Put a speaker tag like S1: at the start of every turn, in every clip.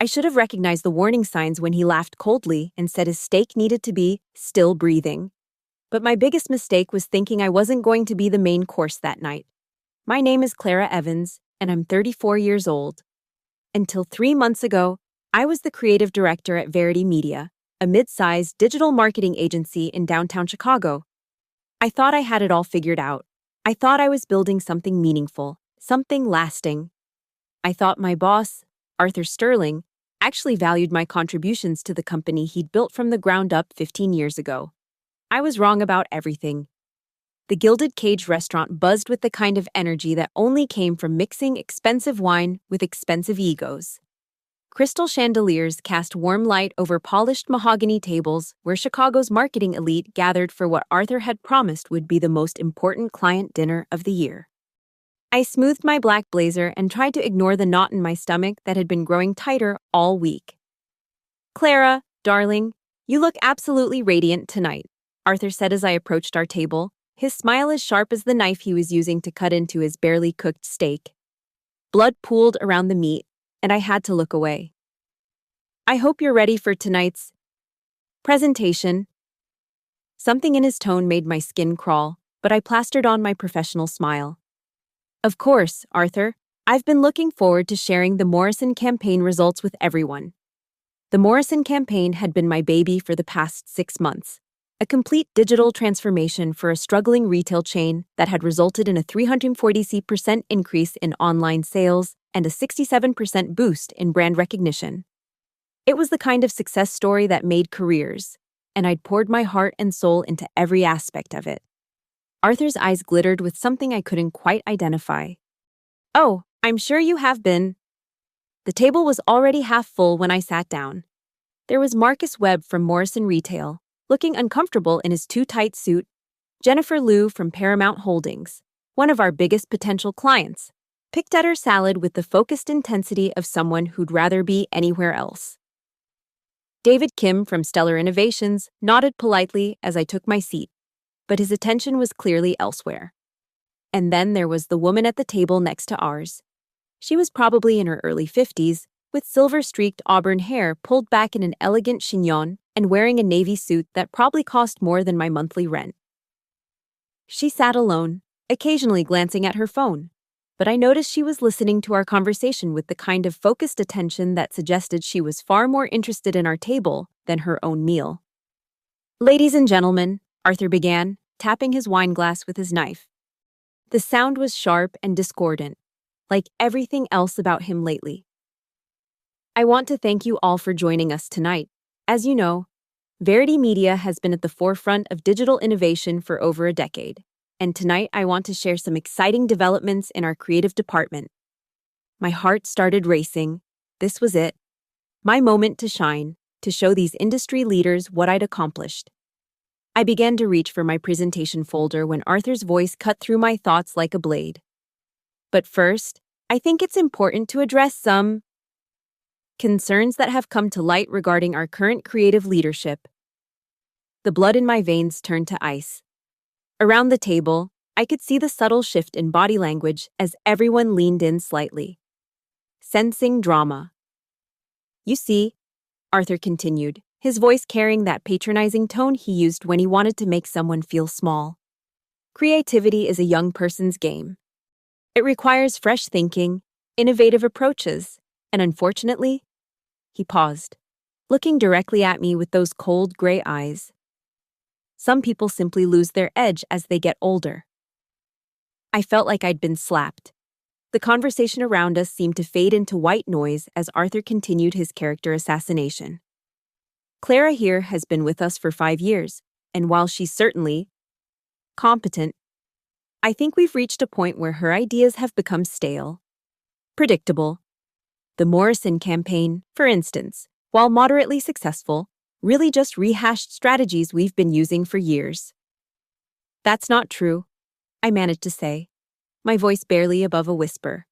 S1: I should have recognized the warning signs when he laughed coldly and said his steak needed to be still breathing. But my biggest mistake was thinking I wasn't going to be the main course that night. My name is Clara Evans, and I'm 34 years old. Until 3 months ago, I was the creative director at Verity Media, a mid-sized digital marketing agency in downtown Chicago. I thought I had it all figured out. I thought I was building something meaningful, something lasting. I thought my boss, Arthur Sterling, actually valued my contributions to the company he'd built from the ground up 15 years ago. I was wrong about everything. The Gilded Cage restaurant buzzed with the kind of energy that only came from mixing expensive wine with expensive egos. Crystal chandeliers cast warm light over polished mahogany tables where Chicago's marketing elite gathered for what Arthur had promised would be the most important client dinner of the year. I smoothed my black blazer and tried to ignore the knot in my stomach that had been growing tighter all week. "Clara, darling, you look absolutely radiant tonight," Arthur said as I approached our table, his smile as sharp as the knife he was using to cut into his barely cooked steak. Blood pooled around the meat, and I had to look away. "I hope you're ready for tonight's presentation." Something in his tone made my skin crawl, but I plastered on my professional smile. "Of course, Arthur. I've been looking forward to sharing the Morrison campaign results with everyone." The Morrison campaign had been my baby for the past 6 months. A complete digital transformation for a struggling retail chain that had resulted in a 340% increase in online sales and a 67% boost in brand recognition. It was the kind of success story that made careers, and I'd poured my heart and soul into every aspect of it. Arthur's eyes glittered with something I couldn't quite identify. "Oh, I'm sure you have been." The table was already half full when I sat down. There was Marcus Webb from Morrison Retail, looking uncomfortable in his too-tight suit, Jennifer Liu from Paramount Holdings, one of our biggest potential clients, picked at her salad with the focused intensity of someone who'd rather be anywhere else. David Kim from Stellar Innovations nodded politely as I took my seat, but his attention was clearly elsewhere. And then there was the woman at the table next to ours. She was probably in her early 50s, with silver-streaked auburn hair pulled back in an elegant chignon and wearing a navy suit that probably cost more than my monthly rent. She sat alone, occasionally glancing at her phone, but I noticed she was listening to our conversation with the kind of focused attention that suggested she was far more interested in our table than her own meal. "Ladies and gentlemen," Arthur began, tapping his wine glass with his knife. The sound was sharp and discordant, like everything else about him lately. "I want to thank you all for joining us tonight. As you know, Verity Media has been at the forefront of digital innovation for over a decade, and tonight I want to share some exciting developments in our creative department." My heart started racing. This was it. My moment to shine, to show these industry leaders what I'd accomplished. I began to reach for my presentation folder when Arthur's voice cut through my thoughts like a blade. "But first, I think it's important to address some concerns that have come to light regarding our current creative leadership." The blood in my veins turned to ice. Around the table, I could see the subtle shift in body language as everyone leaned in slightly. Sensing drama. "You see," Arthur continued, his voice carrying that patronizing tone he used when he wanted to make someone feel small. "Creativity is a young person's game. It requires fresh thinking, innovative approaches, and unfortunately," he paused, looking directly at me with those cold gray eyes, "some people simply lose their edge as they get older." I felt like I'd been slapped. The conversation around us seemed to fade into white noise as Arthur continued his character assassination. "Clara here has been with us for 5 years, and while she's certainly competent, I think we've reached a point where her ideas have become stale, predictable. The Morrison campaign, for instance, while moderately successful, really just rehashed strategies we've been using for years." "That's not true," I managed to say, my voice barely above a whisper.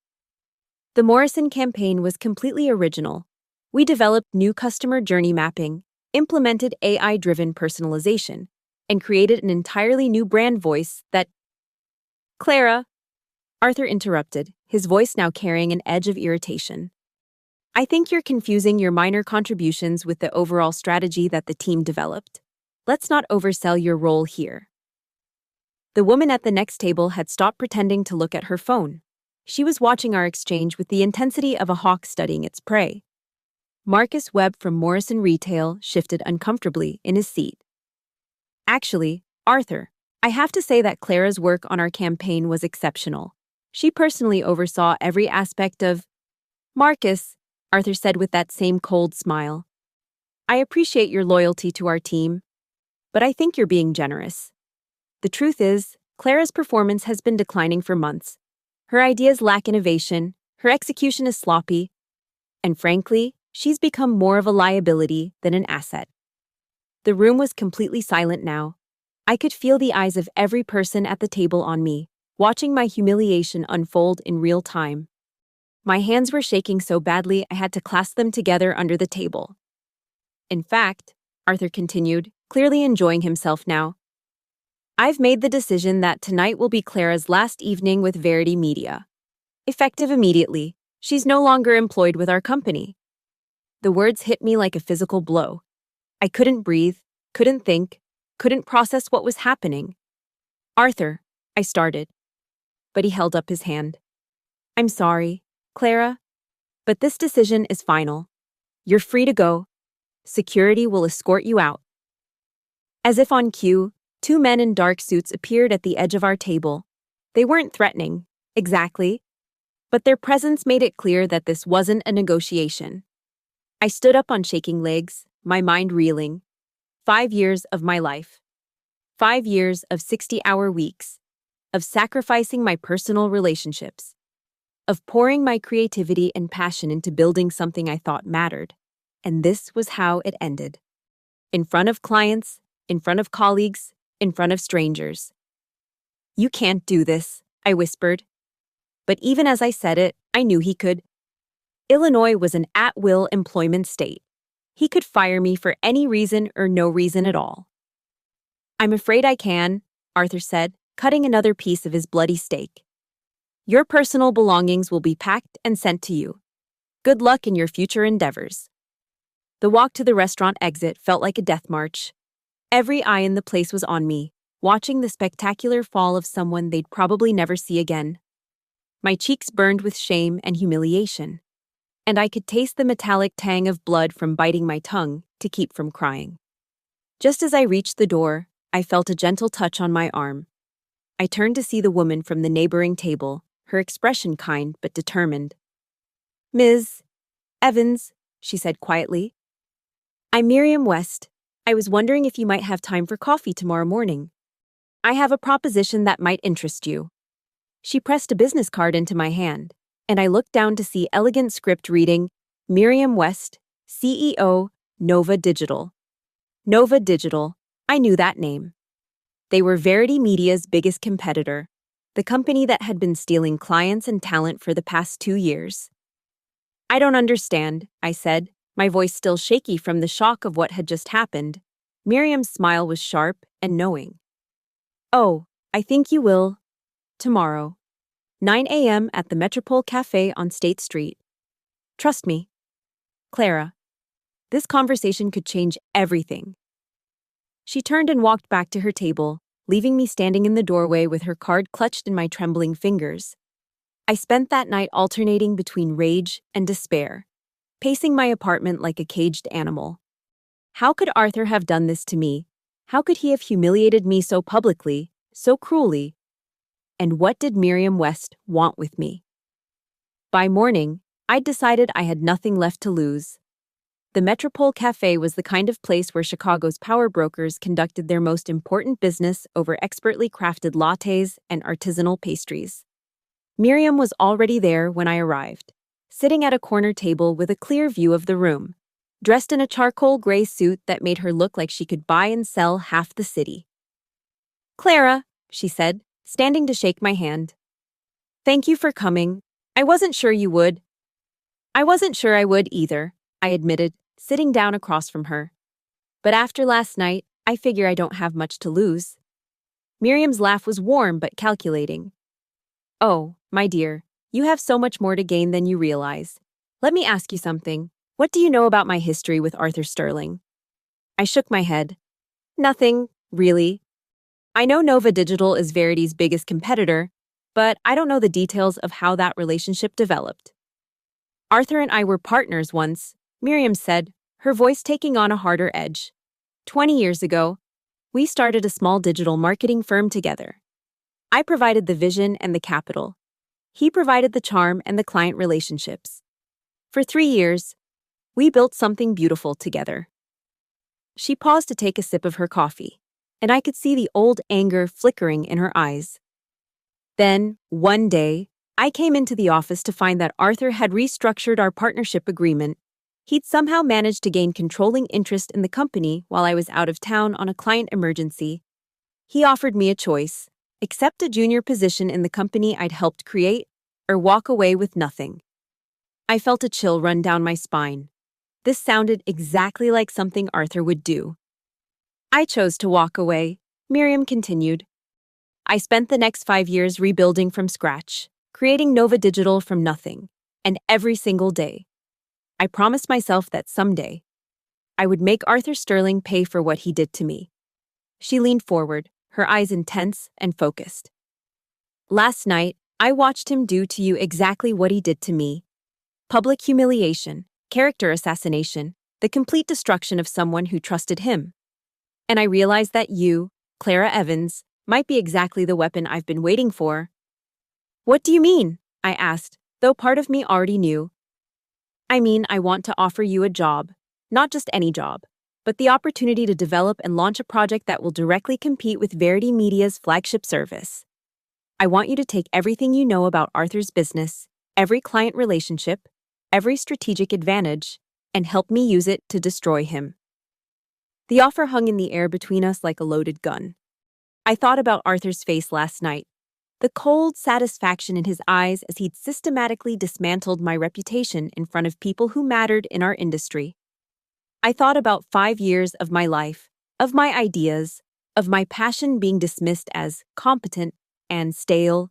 S1: "The Morrison campaign was completely original. We developed new customer journey mapping, implemented AI-driven personalization, and created an entirely new brand voice that—" "Clara," Arthur interrupted, his voice now carrying an edge of irritation. I think you're confusing your minor contributions with the overall strategy that the team developed. Let's not oversell your role here. The woman at the next table had stopped pretending to look at her phone. She was watching our exchange with the intensity of a hawk studying its prey. Marcus Webb from Morrison Retail shifted uncomfortably in his seat. Actually, Arthur, I have to say that Clara's work on our campaign was exceptional. She personally oversaw every aspect of... Marcus, Arthur said with that same cold smile. I appreciate your loyalty to our team, but I think you're being generous. The truth is, Clara's performance has been declining for months. Her ideas lack innovation, her execution is sloppy, and frankly, she's become more of a liability than an asset. The room was completely silent now. I could feel the eyes of every person at the table on me, watching my humiliation unfold in real time. My hands were shaking so badly I had to clasp them together under the table. In fact, Arthur continued, clearly enjoying himself now, I've made the decision that tonight will be Clara's last evening with Verity Media. Effective immediately, she's no longer employed with our company. The words hit me like a physical blow. I couldn't breathe, couldn't think, couldn't process what was happening. Arthur, I started. But he held up his hand. I'm sorry, Clara, but this decision is final. You're free to go. Security will escort you out. As if on cue, two men in dark suits appeared at the edge of our table. They weren't threatening, exactly, but their presence made it clear that this wasn't a negotiation. I stood up on shaking legs, my mind reeling. 5 years of my life. 5 years of 60-hour weeks. Of sacrificing my personal relationships. Of pouring my creativity and passion into building something I thought mattered. And this was how it ended. In front of clients, in front of colleagues, in front of strangers. You can't do this, I whispered. But even as I said it, I knew he could. Illinois was an at-will employment state. He could fire me for any reason or no reason at all. I'm afraid I can, Arthur said, cutting another piece of his bloody steak. Your personal belongings will be packed and sent to you. Good luck in your future endeavors. The walk to the restaurant exit felt like a death march. Every eye in the place was on me, watching the spectacular fall of someone they'd probably never see again. My cheeks burned with shame and humiliation, and I could taste the metallic tang of blood from biting my tongue to keep from crying. Just as I reached the door, I felt a gentle touch on my arm. I turned to see the woman from the neighboring table, her expression kind but determined. Ms. Evans, she said quietly. I'm Miriam West. I was wondering if you might have time for coffee tomorrow morning. I have a proposition that might interest you. She pressed a business card into my hand, and I looked down to see elegant script reading, Miriam West, CEO, Nova Digital. Nova Digital, I knew that name. They were Verity Media's biggest competitor, the company that had been stealing clients and talent for the past 2 years. I don't understand, I said, my voice still shaky from the shock of what had just happened. Miriam's smile was sharp and knowing. Oh, I think you will. Tomorrow. 9 a.m. at the Metropole Cafe on State Street. Trust me. Clara. This conversation could change everything. She turned and walked back to her table, leaving me standing in the doorway with her card clutched in my trembling fingers. I spent that night alternating between rage and despair, pacing my apartment like a caged animal. How could Arthur have done this to me? How could he have humiliated me so publicly, so cruelly? And what did Miriam West want with me? By morning, I'd decided I had nothing left to lose. The Metropole Cafe was the kind of place where Chicago's power brokers conducted their most important business over expertly crafted lattes and artisanal pastries. Miriam was already there when I arrived, sitting at a corner table with a clear view of the room, dressed in a charcoal gray suit that made her look like she could buy and sell half the city. Clara, she said, standing to shake my hand. Thank you for coming. I wasn't sure you would. I wasn't sure I would either, I admitted, sitting down across from her. But after last night, I figure I don't have much to lose. Miriam's laugh was warm but calculating. Oh, my dear, you have so much more to gain than you realize. Let me ask you something. What do you know about my history with Arthur Sterling? I shook my head. Nothing, really. I know Nova Digital is Verity's biggest competitor, but I don't know the details of how that relationship developed. Arthur and I were partners once, Miriam said, her voice taking on a harder edge. 20 years ago, we started a small digital marketing firm together. I provided the vision and the capital. He provided the charm and the client relationships. For 3 years, we built something beautiful together. She paused to take a sip of her coffee, and I could see the old anger flickering in her eyes. Then, one day, I came into the office to find that Arthur had restructured our partnership agreement. He'd somehow managed to gain controlling interest in the company while I was out of town on a client emergency. He offered me a choice: accept a junior position in the company I'd helped create, or walk away with nothing. I felt a chill run down my spine. This sounded exactly like something Arthur would do. I chose to walk away, Miriam continued. I spent the next 5 years rebuilding from scratch, creating Nova Digital from nothing, and every single day, I promised myself that someday, I would make Arthur Sterling pay for what he did to me. She leaned forward, her eyes intense and focused. Last night, I watched him do to you exactly what he did to me. Public humiliation, character assassination, the complete destruction of someone who trusted him. And I realized that you, Clara Evans, might be exactly the weapon I've been waiting for. What do you mean? I asked, though part of me already knew. I mean, I want to offer you a job, not just any job, but the opportunity to develop and launch a project that will directly compete with Verity Media's flagship service. I want you to take everything you know about Arthur's business, every client relationship, every strategic advantage, and help me use it to destroy him. The offer hung in the air between us like a loaded gun. I thought about Arthur's face last night, the cold satisfaction in his eyes as he'd systematically dismantled my reputation in front of people who mattered in our industry. I thought about 5 years of my life, of my ideas, of my passion being dismissed as competent and stale.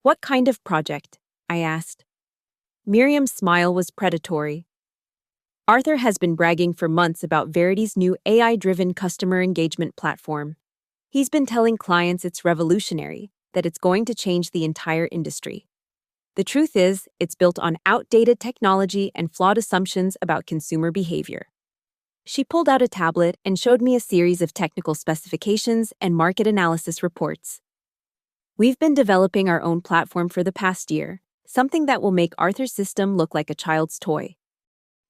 S1: What kind of project? I asked. Miriam's smile was predatory. Arthur has been bragging for months about Verity's new AI-driven customer engagement platform. He's been telling clients it's revolutionary, that it's going to change the entire industry. The truth is, it's built on outdated technology and flawed assumptions about consumer behavior. She pulled out a tablet and showed me a series of technical specifications and market analysis reports. We've been developing our own platform for the past year, something that will make Arthur's system look like a child's toy.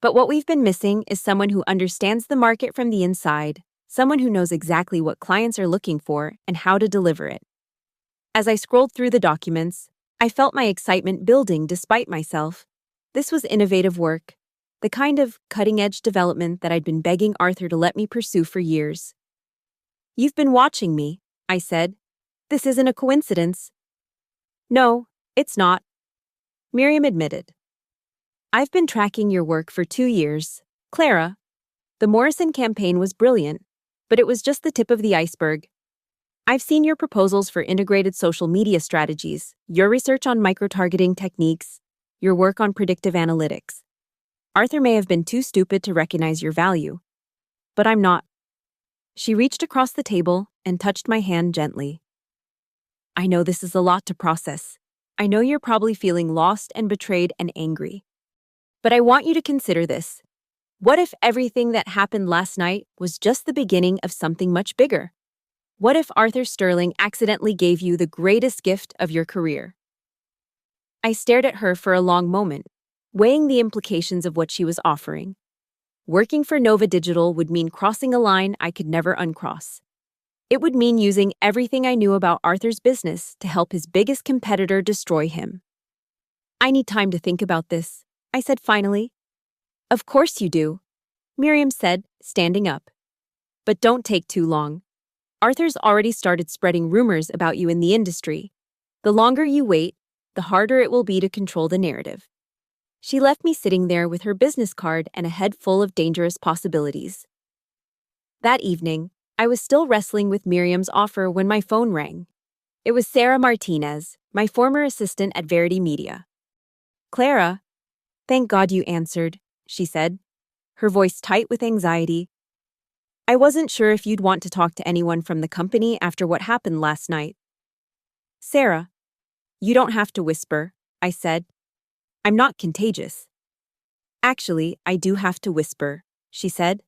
S1: But what we've been missing is someone who understands the market from the inside, someone who knows exactly what clients are looking for and how to deliver it. As I scrolled through the documents, I felt my excitement building despite myself. This was innovative work, the kind of cutting-edge development that I'd been begging Arthur to let me pursue for years. You've been watching me, I said. This isn't a coincidence. No, it's not, Miriam admitted. I've been tracking your work for 2 years, Clara. The Morrison campaign was brilliant, but it was just the tip of the iceberg. I've seen your proposals for integrated social media strategies, your research on micro-targeting techniques, your work on predictive analytics. Arthur may have been too stupid to recognize your value, but I'm not. She reached across the table and touched my hand gently. I know this is a lot to process. I know you're probably feeling lost and betrayed and angry. But I want you to consider this. What if everything that happened last night was just the beginning of something much bigger? What if Arthur Sterling accidentally gave you the greatest gift of your career? I stared at her for a long moment, weighing the implications of what she was offering. Working for Nova Digital would mean crossing a line I could never uncross. It would mean using everything I knew about Arthur's business to help his biggest competitor destroy him. I need time to think about this, I said finally. Of course you do, Miriam said, standing up. But don't take too long. Arthur's already started spreading rumors about you in the industry. The longer you wait, the harder it will be to control the narrative. She left me sitting there with her business card and a head full of dangerous possibilities. That evening, I was still wrestling with Miriam's offer when my phone rang. It was Sarah Martinez, my former assistant at Verity Media. Clara, Thank God you answered, she said, her voice tight with anxiety. I wasn't sure if you'd want to talk to anyone from the company after what happened last night. Sarah, you don't have to whisper, I said. I'm not contagious. Actually, I do have to whisper, she said.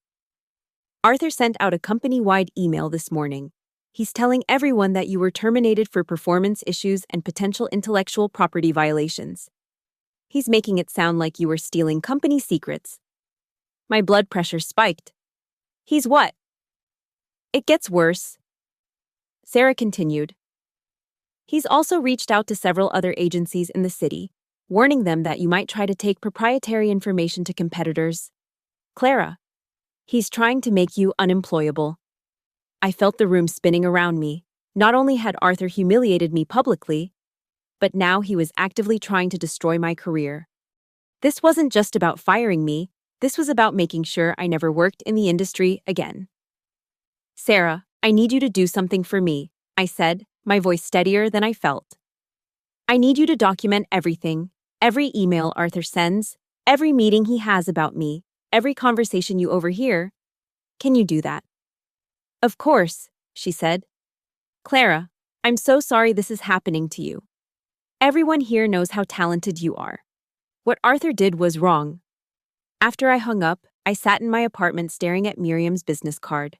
S1: Arthur sent out a company-wide email this morning. He's telling everyone that you were terminated for performance issues and potential intellectual property violations. He's making it sound like you were stealing company secrets. My blood pressure spiked. He's what? It gets worse. Sarah continued. He's also reached out to several other agencies in the city, warning them that you might try to take proprietary information to competitors. Clara, he's trying to make you unemployable. I felt the room spinning around me. Not only had Arthur humiliated me publicly, but now he was actively trying to destroy my career. This wasn't just about firing me, this was about making sure I never worked in the industry again. Sarah, I need you to do something for me, I said, my voice steadier than I felt. I need you to document everything, every email Arthur sends, every meeting he has about me, every conversation you overhear. Can you do that? Of course, she said. Clara, I'm so sorry this is happening to you. Everyone here knows how talented you are. What Arthur did was wrong. After I hung up, I sat in my apartment staring at Miriam's business card.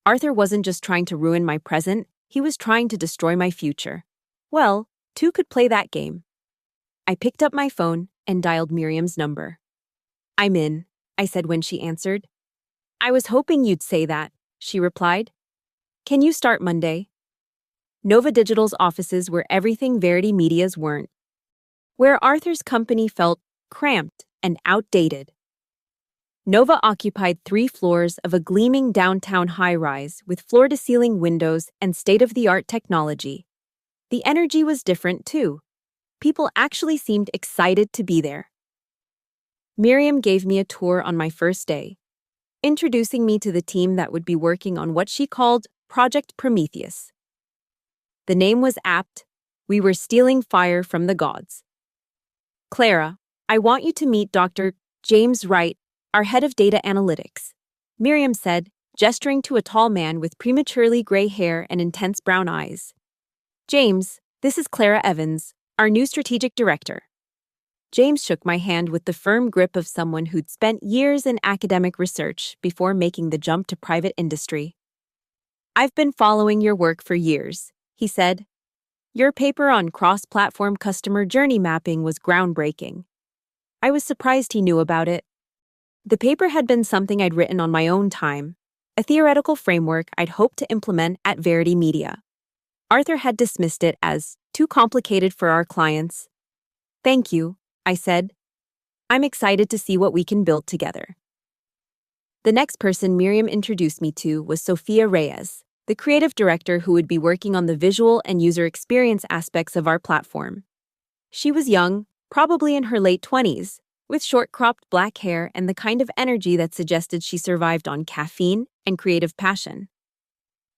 S1: Arthur wasn't just trying to ruin my present, he was trying to destroy my future. Well, two could play that game. I picked up my phone and dialed Miriam's number. I'm in, I said when she answered. I was hoping you'd say that, she replied. Can you start Monday? Nova Digital's offices were everything Verity Media's weren't. Where Arthur's company felt cramped and outdated. Nova occupied 3 floors of a gleaming downtown high-rise with floor-to-ceiling windows and state-of-the-art technology. The energy was different, too. People actually seemed excited to be there. Miriam gave me a tour on my first day, introducing me to the team that would be working on what she called Project Prometheus. The name was apt. We were stealing fire from the gods. Clara, I want you to meet Dr. James Wright, our head of data analytics, Miriam said, gesturing to a tall man with prematurely gray hair and intense brown eyes. James, this is Clara Evans, our new strategic director. James shook my hand with the firm grip of someone who'd spent years in academic research before making the jump to private industry. I've been following your work for years, he said. Your paper on cross-platform customer journey mapping was groundbreaking. I was surprised he knew about it. The paper had been something I'd written on my own time, a theoretical framework I'd hoped to implement at Verity Media. Arthur had dismissed it as too complicated for our clients. Thank you, I said. I'm excited to see what we can build together. The next person Miriam introduced me to was Sophia Reyes, the creative director who would be working on the visual and user experience aspects of our platform. She was young, probably in her late 20s, with short-cropped black hair and the kind of energy that suggested she survived on caffeine and creative passion.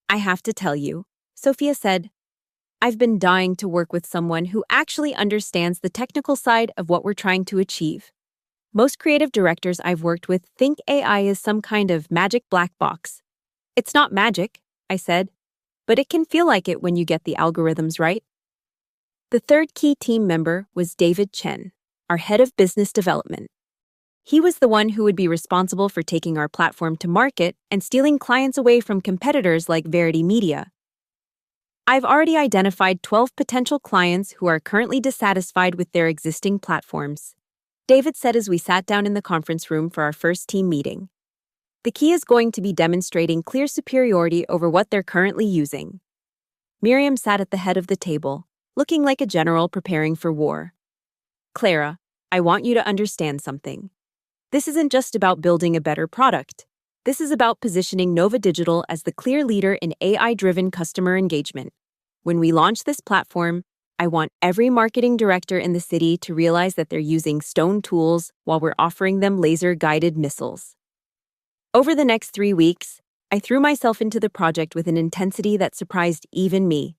S1: I have to tell you, Sophia said, I've been dying to work with someone who actually understands the technical side of what we're trying to achieve. Most creative directors I've worked with think AI is some kind of magic black box. It's not magic, I said, but it can feel like it when you get the algorithms right. The third key team member was David Chen, our head of business development. He was the one who would be responsible for taking our platform to market and stealing clients away from competitors like Verity Media. I've already identified 12 potential clients who are currently dissatisfied with their existing platforms, David said as we sat down in the conference room for our first team meeting. The key is going to be demonstrating clear superiority over what they're currently using. Miriam sat at the head of the table, looking like a general preparing for war. Clara, I want you to understand something. This isn't just about building a better product. This is about positioning Nova Digital as the clear leader in AI-driven customer engagement. When we launch this platform, I want every marketing director in the city to realize that they're using stone tools while we're offering them laser-guided missiles. Over the next 3 weeks, I threw myself into the project with an intensity that surprised even me.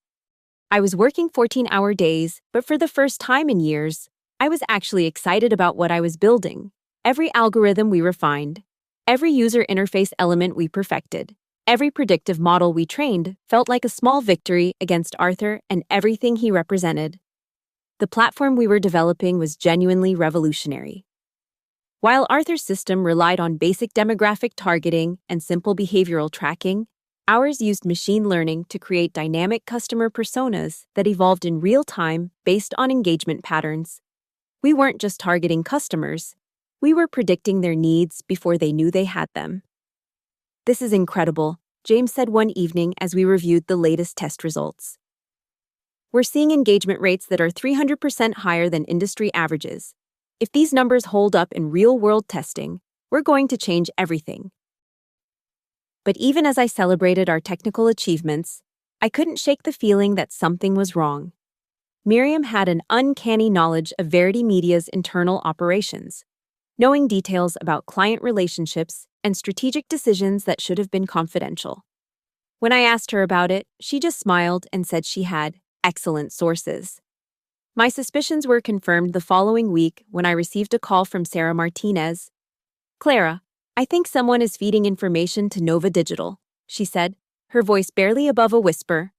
S1: I was working 14-hour days, but for the first time in years, I was actually excited about what I was building. Every algorithm we refined, every user interface element we perfected, every predictive model we trained felt like a small victory against Arthur and everything he represented. The platform we were developing was genuinely revolutionary. While Arthur's system relied on basic demographic targeting and simple behavioral tracking, ours used machine learning to create dynamic customer personas that evolved in real time based on engagement patterns. We weren't just targeting customers, we were predicting their needs before they knew they had them. "This is incredible," James said one evening as we reviewed the latest test results. "We're seeing engagement rates that are 300% higher than industry averages. If these numbers hold up in real-world testing, we're going to change everything." But even as I celebrated our technical achievements, I couldn't shake the feeling that something was wrong. Miriam had an uncanny knowledge of Verity Media's internal operations, knowing details about client relationships and strategic decisions that should have been confidential. When I asked her about it, she just smiled and said she had excellent sources. My suspicions were confirmed the following week when I received a call from Sarah Martinez. "Clara, I think someone is feeding information to Nova Digital," she said, her voice barely above a whisper.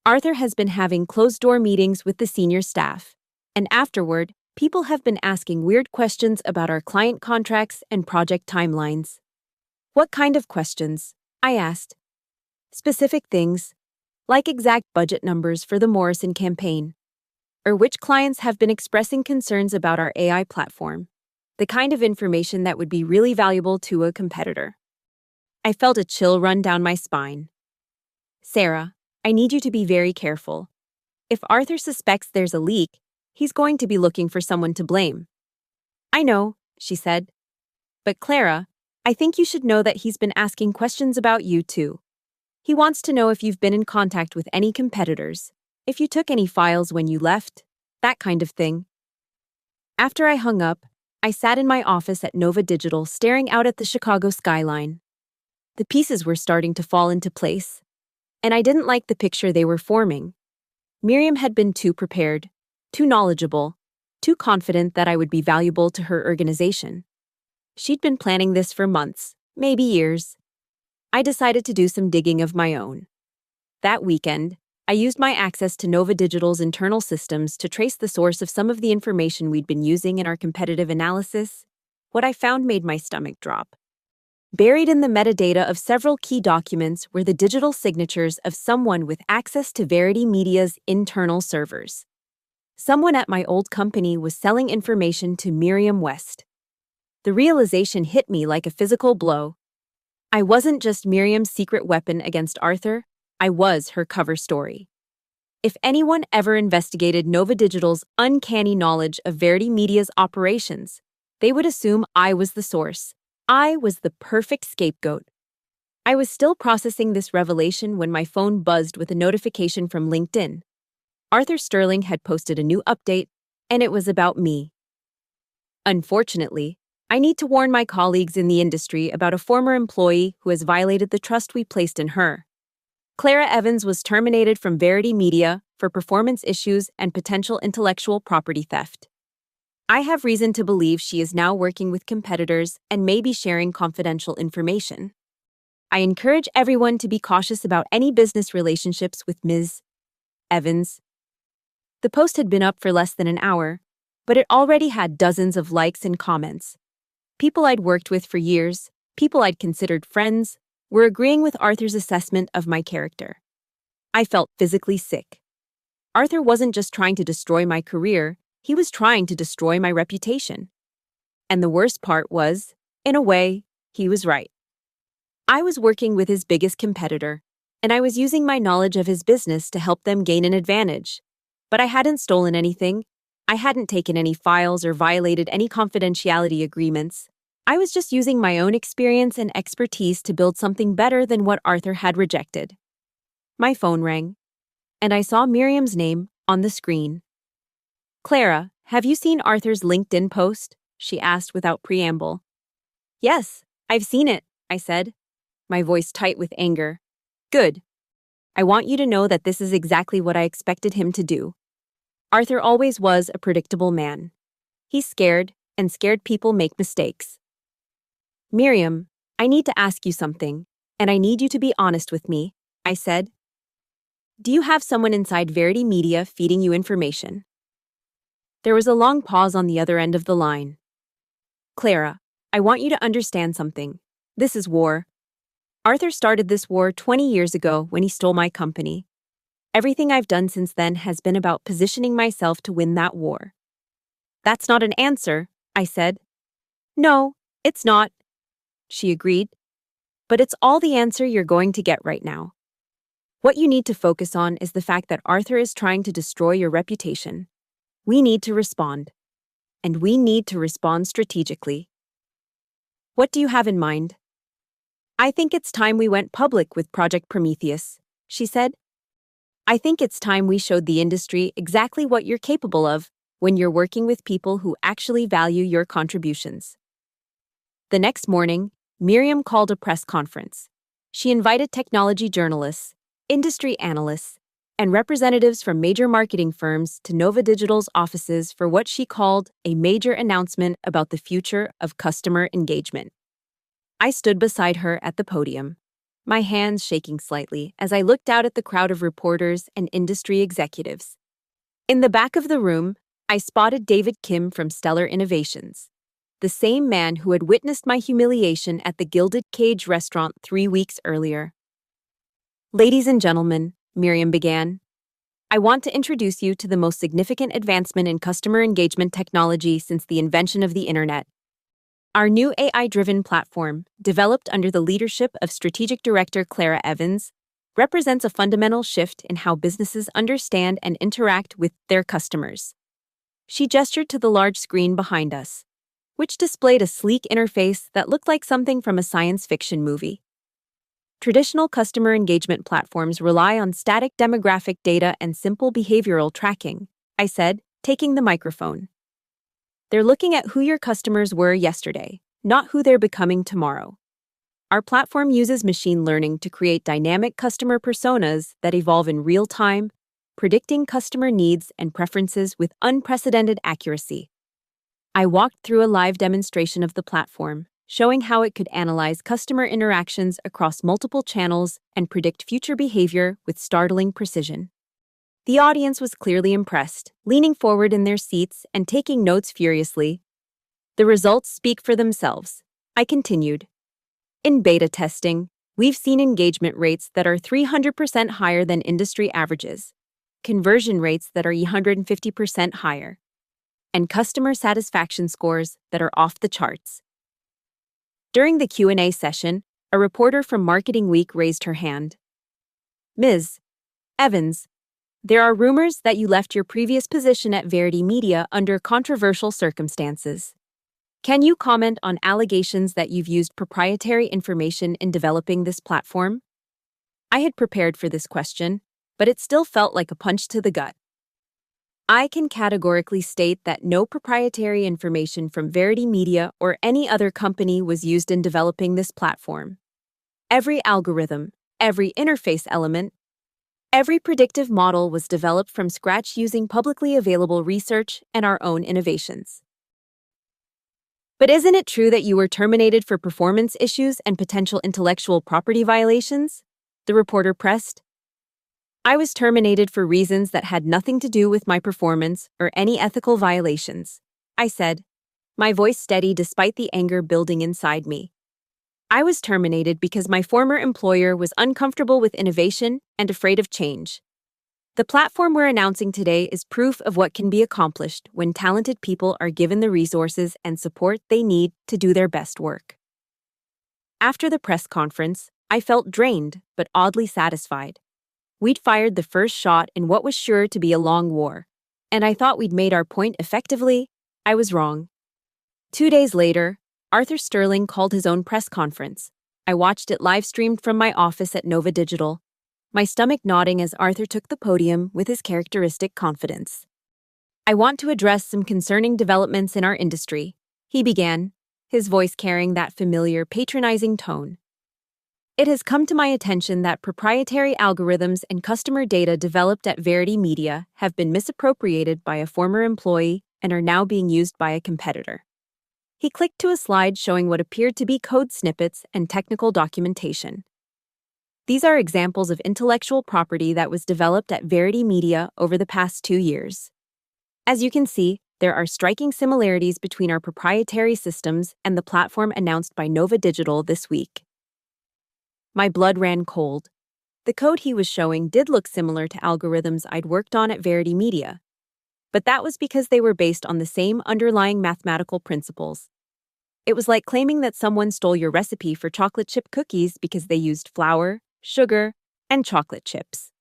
S1: "Arthur has been having closed-door meetings with the senior staff, and afterward, people have been asking weird questions about our client contracts and project timelines." "What kind of questions?" I asked. "Specific things, like exact budget numbers for the Morrison campaign, or which clients have been expressing concerns about our AI platform, the kind of information that would be really valuable to a competitor." I felt a chill run down my spine. "Sarah, I need you to be very careful. If Arthur suspects there's a leak, he's going to be looking for someone to blame." "I know," she said. "But Clara, I think you should know that he's been asking questions about you too. He wants to know if you've been in contact with any competitors, if you took any files when you left, that kind of thing." After I hung up, I sat in my office at Nova Digital staring out at the Chicago skyline. The pieces were starting to fall into place, and I didn't like the picture they were forming. Miriam had been too prepared, too knowledgeable, too confident that I would be valuable to her organization. She'd been planning this for months, maybe years. I decided to do some digging of my own. That weekend, I used my access to Nova Digital's internal systems to trace the source of some of the information we'd been using in our competitive analysis. What I found made my stomach drop. Buried in the metadata of several key documents were the digital signatures of someone with access to Verity Media's internal servers. Someone at my old company was selling information to Miriam West. The realization hit me like a physical blow. I wasn't just Miriam's secret weapon against Arthur, I was her cover story. If anyone ever investigated Nova Digital's uncanny knowledge of Verity Media's operations, they would assume I was the source. I was the perfect scapegoat. I was still processing this revelation when my phone buzzed with a notification from LinkedIn. Arthur Sterling had posted a new update, and it was about me. Unfortunately, I need to warn my colleagues in the industry about a former employee who has violated the trust we placed in her. Clara Evans was terminated from Verity Media for performance issues and potential intellectual property theft. I have reason to believe she is now working with competitors and may be sharing confidential information. I encourage everyone to be cautious about any business relationships with Ms. Evans. The post had been up for less than an hour, but it already had dozens of likes and comments. People I'd worked with for years, people I'd considered friends, were agreeing with Arthur's assessment of my character. I felt physically sick. Arthur wasn't just trying to destroy my career, he was trying to destroy my reputation. And the worst part was, in a way, he was right. I was working with his biggest competitor, and I was using my knowledge of his business to help them gain an advantage. But I hadn't stolen anything. I hadn't taken any files or violated any confidentiality agreements. I was just using my own experience and expertise to build something better than what Arthur had rejected. My phone rang, and I saw Miriam's name on the screen. "Clara, have you seen Arthur's LinkedIn post?" she asked without preamble. "Yes, I've seen it," I said, my voice tight with anger. "Good. I want you to know that this is exactly what I expected him to do." Arthur always was a predictable man. He's scared, and scared people make mistakes. Miriam, I need to ask you something, and I need you to be honest with me, I said. Do you have someone inside Verity Media feeding you information? There was a long pause on the other end of the line. Clara, I want you to understand something. This is war. Arthur started this war 20 years ago when he stole my company. Everything I've done since then has been about positioning myself to win that war. That's not an answer, I said. No, it's not, she agreed. But it's all the answer you're going to get right now. What you need to focus on is the fact that Arthur is trying to destroy your reputation. We need to respond. And we need to respond strategically. What do you have in mind? I think it's time we went public with Project Prometheus, she said. I think it's time we showed the industry exactly what you're capable of when you're working with people who actually value your contributions. The next morning, Miriam called a press conference. She invited technology journalists, industry analysts, and representatives from major marketing firms to Nova Digital's offices for what she called a major announcement about the future of customer engagement. I stood beside her at the podium, my hands shaking slightly as I looked out at the crowd of reporters and industry executives. In the back of the room, I spotted David Kim from Stellar Innovations, the same man who had witnessed my humiliation at the Gilded Cage restaurant 3 weeks earlier. Ladies and gentlemen, Miriam began, I want to introduce you to the most significant advancement in customer engagement technology since the invention of the Internet. Our new AI-driven platform, developed under the leadership of Strategic Director Clara Evans, represents a fundamental shift in how businesses understand and interact with their customers. She gestured to the large screen behind us, which displayed a sleek interface that looked like something from a science fiction movie. Traditional customer engagement platforms rely on static demographic data and simple behavioral tracking, I said, taking the microphone. They're looking at who your customers were yesterday, not who they're becoming tomorrow. Our platform uses machine learning to create dynamic customer personas that evolve in real time, predicting customer needs and preferences with unprecedented accuracy. I walked through a live demonstration of the platform, showing how it could analyze customer interactions across multiple channels and predict future behavior with startling precision. The audience was clearly impressed, leaning forward in their seats and taking notes furiously. The results speak for themselves, I continued. In beta testing, we've seen engagement rates that are 300% higher than industry averages, conversion rates that are 150% higher, and customer satisfaction scores that are off the charts. During the Q&A session, a reporter from Marketing Week raised her hand. Ms. Evans, there are rumors that you left your previous position at Verity Media under controversial circumstances. Can you comment on allegations that you've used proprietary information in developing this platform? I had prepared for this question, but it still felt like a punch to the gut. I can categorically state that no proprietary information from Verity Media or any other company was used in developing this platform. Every algorithm, every interface element, every predictive model was developed from scratch using publicly available research and our own innovations. But isn't it true that you were terminated for performance issues and potential intellectual property violations? The reporter pressed. I was terminated for reasons that had nothing to do with my performance or any ethical violations, I said, my voice steady despite the anger building inside me. I was terminated because my former employer was uncomfortable with innovation and afraid of change. The platform we're announcing today is proof of what can be accomplished when talented people are given the resources and support they need to do their best work. After the press conference, I felt drained but oddly satisfied. We'd fired the first shot in what was sure to be a long war, and I thought we'd made our point effectively. I was wrong. 2 days later, Arthur Sterling called his own press conference. I watched it live-streamed from my office at Nova Digital, my stomach nodding as Arthur took the podium with his characteristic confidence. I want to address some concerning developments in our industry, he began, his voice carrying that familiar, patronizing tone. It has come to my attention that proprietary algorithms and customer data developed at Verity Media have been misappropriated by a former employee and are now being used by a competitor. He clicked to a slide showing what appeared to be code snippets and technical documentation. These are examples of intellectual property that was developed at Verity Media over the past 2 years. As you can see, there are striking similarities between our proprietary systems and the platform announced by Nova Digital this week. My blood ran cold. The code he was showing did look similar to algorithms I'd worked on at Verity Media, but that was because they were based on the same underlying mathematical principles. It was like claiming that someone stole your recipe for chocolate chip cookies because they used flour, sugar, and chocolate chips.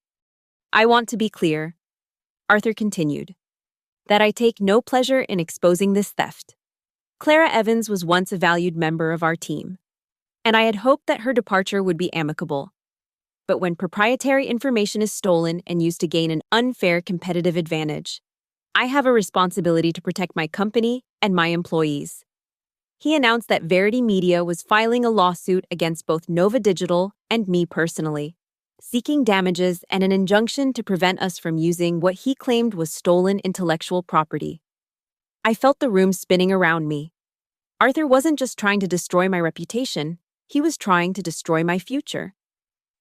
S1: I want to be clear, Arthur continued, that I take no pleasure in exposing this theft. Clara Evans was once a valued member of our team, and I had hoped that her departure would be amicable. But when proprietary information is stolen and used to gain an unfair competitive advantage, I have a responsibility to protect my company and my employees. He announced that Verity Media was filing a lawsuit against both Nova Digital and me personally, seeking damages and an injunction to prevent us from using what he claimed was stolen intellectual property. I felt the room spinning around me. Arthur wasn't just trying to destroy my reputation, he was trying to destroy my future.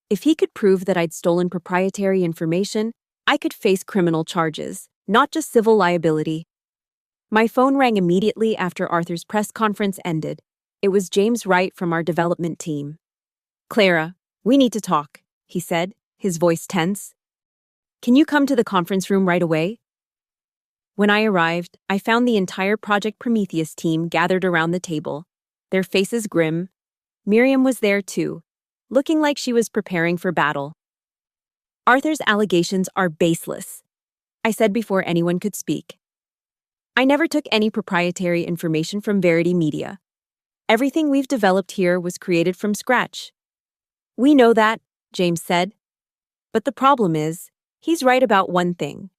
S1: If he could prove that I'd stolen proprietary information, I could face criminal charges, not just civil liability. My phone rang immediately after Arthur's press conference ended. It was James Wright from our development team. "Clara, we need to talk," he said, his voice tense. "Can you come to the conference room right away?" When I arrived, I found the entire Project Prometheus team gathered around the table, their faces grim. Miriam was there too, looking like she was preparing for battle. "Arthur's allegations are baseless," I said before anyone could speak. "I never took any proprietary information from Verity Media. Everything we've developed here was created from scratch." "We know that," James said. "But the problem is, he's right about one thing.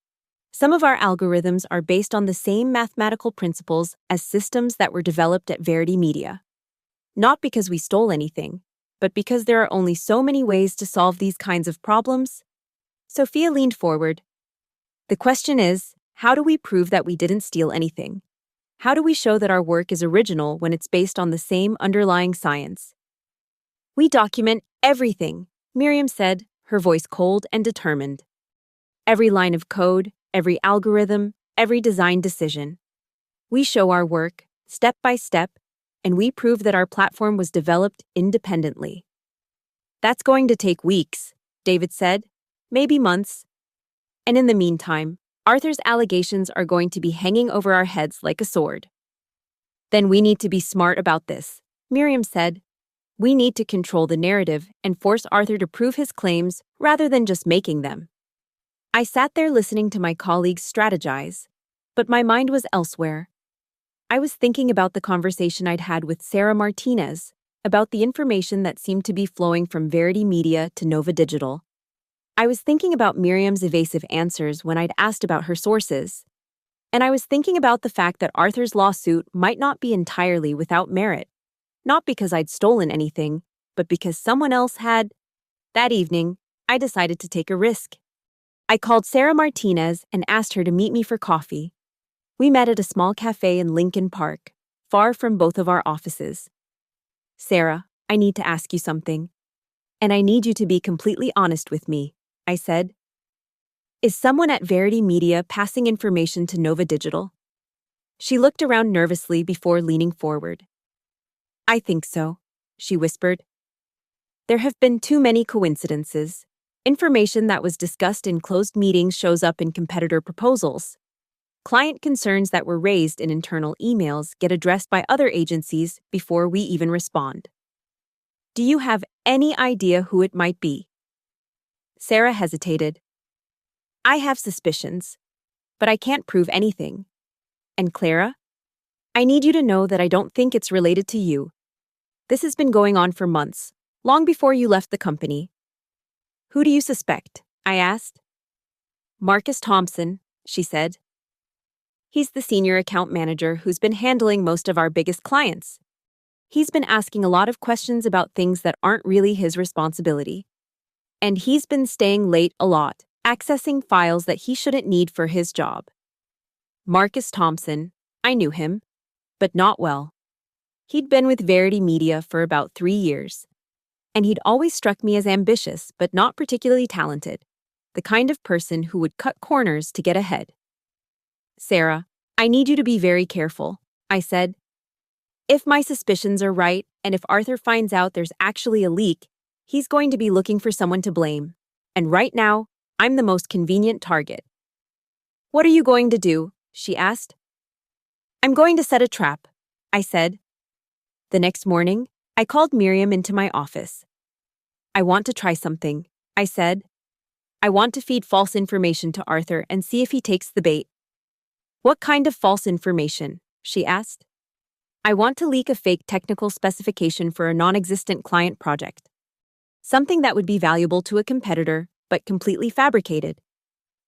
S1: Some of our algorithms are based on the same mathematical principles as systems that were developed at Verity Media. Not because we stole anything, but because there are only so many ways to solve these kinds of problems." Sophia leaned forward. "The question is, how do we prove that we didn't steal anything? How do we show that our work is original when it's based on the same underlying science?" "We document everything," Miriam said, her voice cold and determined. "Every line of code, every algorithm, every design decision. We show our work, step by step, and we prove that our platform was developed independently." "That's going to take weeks," David said, "maybe months. And in the meantime, Arthur's allegations are going to be hanging over our heads like a sword." "Then we need to be smart about this," Miriam said. "We need to control the narrative and force Arthur to prove his claims rather than just making them." I sat there listening to my colleagues strategize, but my mind was elsewhere. I was thinking about the conversation I'd had with Sarah Martinez about the information that seemed to be flowing from Verity Media to Nova Digital. I was thinking about Miriam's evasive answers when I'd asked about her sources. And I was thinking about the fact that Arthur's lawsuit might not be entirely without merit. Not because I'd stolen anything, but because someone else had. That evening, I decided to take a risk. I called Sarah Martinez and asked her to meet me for coffee. We met at a small cafe in Lincoln Park, far from both of our offices. "Sarah, I need to ask you something. And I need you to be completely honest with me," I said. "Is someone at Verity Media passing information to Nova Digital?" She looked around nervously before leaning forward. "I think so," she whispered. "There have been too many coincidences. Information that was discussed in closed meetings shows up in competitor proposals. Client concerns that were raised in internal emails get addressed by other agencies before we even respond. Do you have any idea who it might be?" Sarah hesitated. "I have suspicions, but I can't prove anything. And Clara, I need you to know that I don't think it's related to you. This has been going on for months, long before you left the company." "Who do you suspect?" I asked. "Marcus Thompson," she said. "He's the senior account manager who's been handling most of our biggest clients. He's been asking a lot of questions about things that aren't really his responsibility. And he's been staying late a lot, accessing files that he shouldn't need for his job. Marcus Thompson, I knew him, but not well. He'd been with Verity Media for about 3 years, and he'd always struck me as ambitious but not particularly talented, the kind of person who would cut corners to get ahead. Sarah, I need you to be very careful, I said. If my suspicions are right, and if Arthur finds out there's actually a leak, he's going to be looking for someone to blame. And right now, I'm the most convenient target. What are you going to do? She asked. I'm going to set a trap, I said. The next morning, I called Miriam into my office. I want to try something, I said. I want to feed false information to Arthur and see if he takes the bait. What kind of false information? She asked. I want to leak a fake technical specification for a non-existent client project. Something that would be valuable to a competitor, but completely fabricated.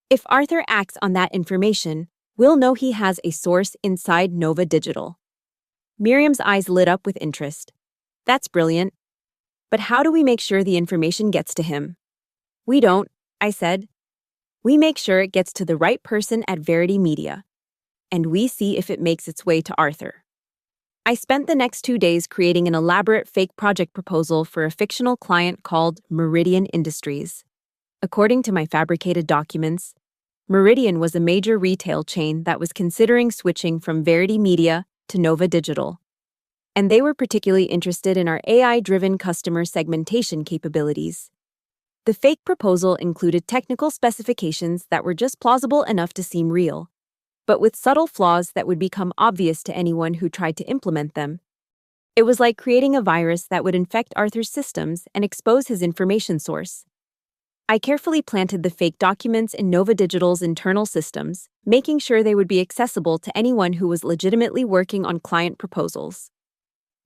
S1: If Arthur acts on that information, we'll know he has a source inside Nova Digital. Miriam's eyes lit up with interest. That's brilliant. But how do we make sure the information gets to him? We don't, I said. We make sure it gets to the right person at Verity Media. And we see if it makes its way to Arthur. I spent the next 2 days creating an elaborate fake project proposal for a fictional client called Meridian Industries. According to my fabricated documents, Meridian was a major retail chain that was considering switching from Verity Media to Nova Digital. And they were particularly interested in our AI-driven customer segmentation capabilities. The fake proposal included technical specifications that were just plausible enough to seem real, but with subtle flaws that would become obvious to anyone who tried to implement them. It was like creating a virus that would infect Arthur's systems and expose his information source. I carefully planted the fake documents in Nova Digital's internal systems, making sure they would be accessible to anyone who was legitimately working on client proposals.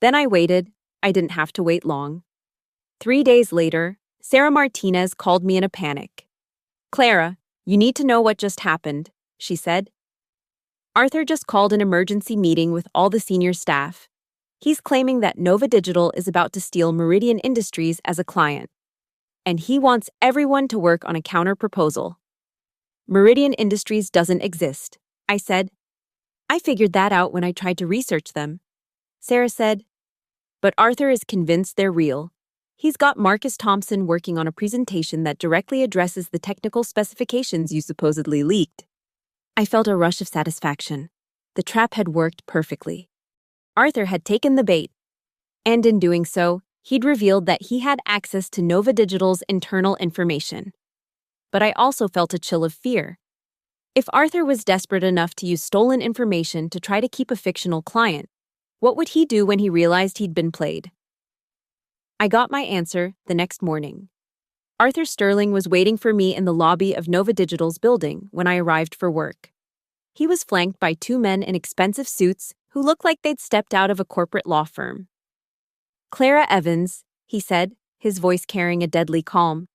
S1: Then I waited. I didn't have to wait long. 3 days later, Sarah Martinez called me in a panic. Clara, you need to know what just happened, she said. Arthur just called an emergency meeting with all the senior staff. He's claiming that Nova Digital is about to steal Meridian Industries as a client. And he wants everyone to work on a counter-proposal. Meridian Industries doesn't exist, I said. I figured that out when I tried to research them. Sarah said, but Arthur is convinced they're real. He's got Marcus Thompson working on a presentation that directly addresses the technical specifications you supposedly leaked. I felt a rush of satisfaction. The trap had worked perfectly. Arthur had taken the bait. And in doing so, he'd revealed that he had access to Nova Digital's internal information. But I also felt a chill of fear. If Arthur was desperate enough to use stolen information to try to keep a fictional client, what would he do when he realized he'd been played? I got my answer the next morning. Arthur Sterling was waiting for me in the lobby of Nova Digital's building when I arrived for work. He was flanked by 2 men in expensive suits who looked like they'd stepped out of a corporate law firm. Clara Evans, he said, his voice carrying a deadly calm.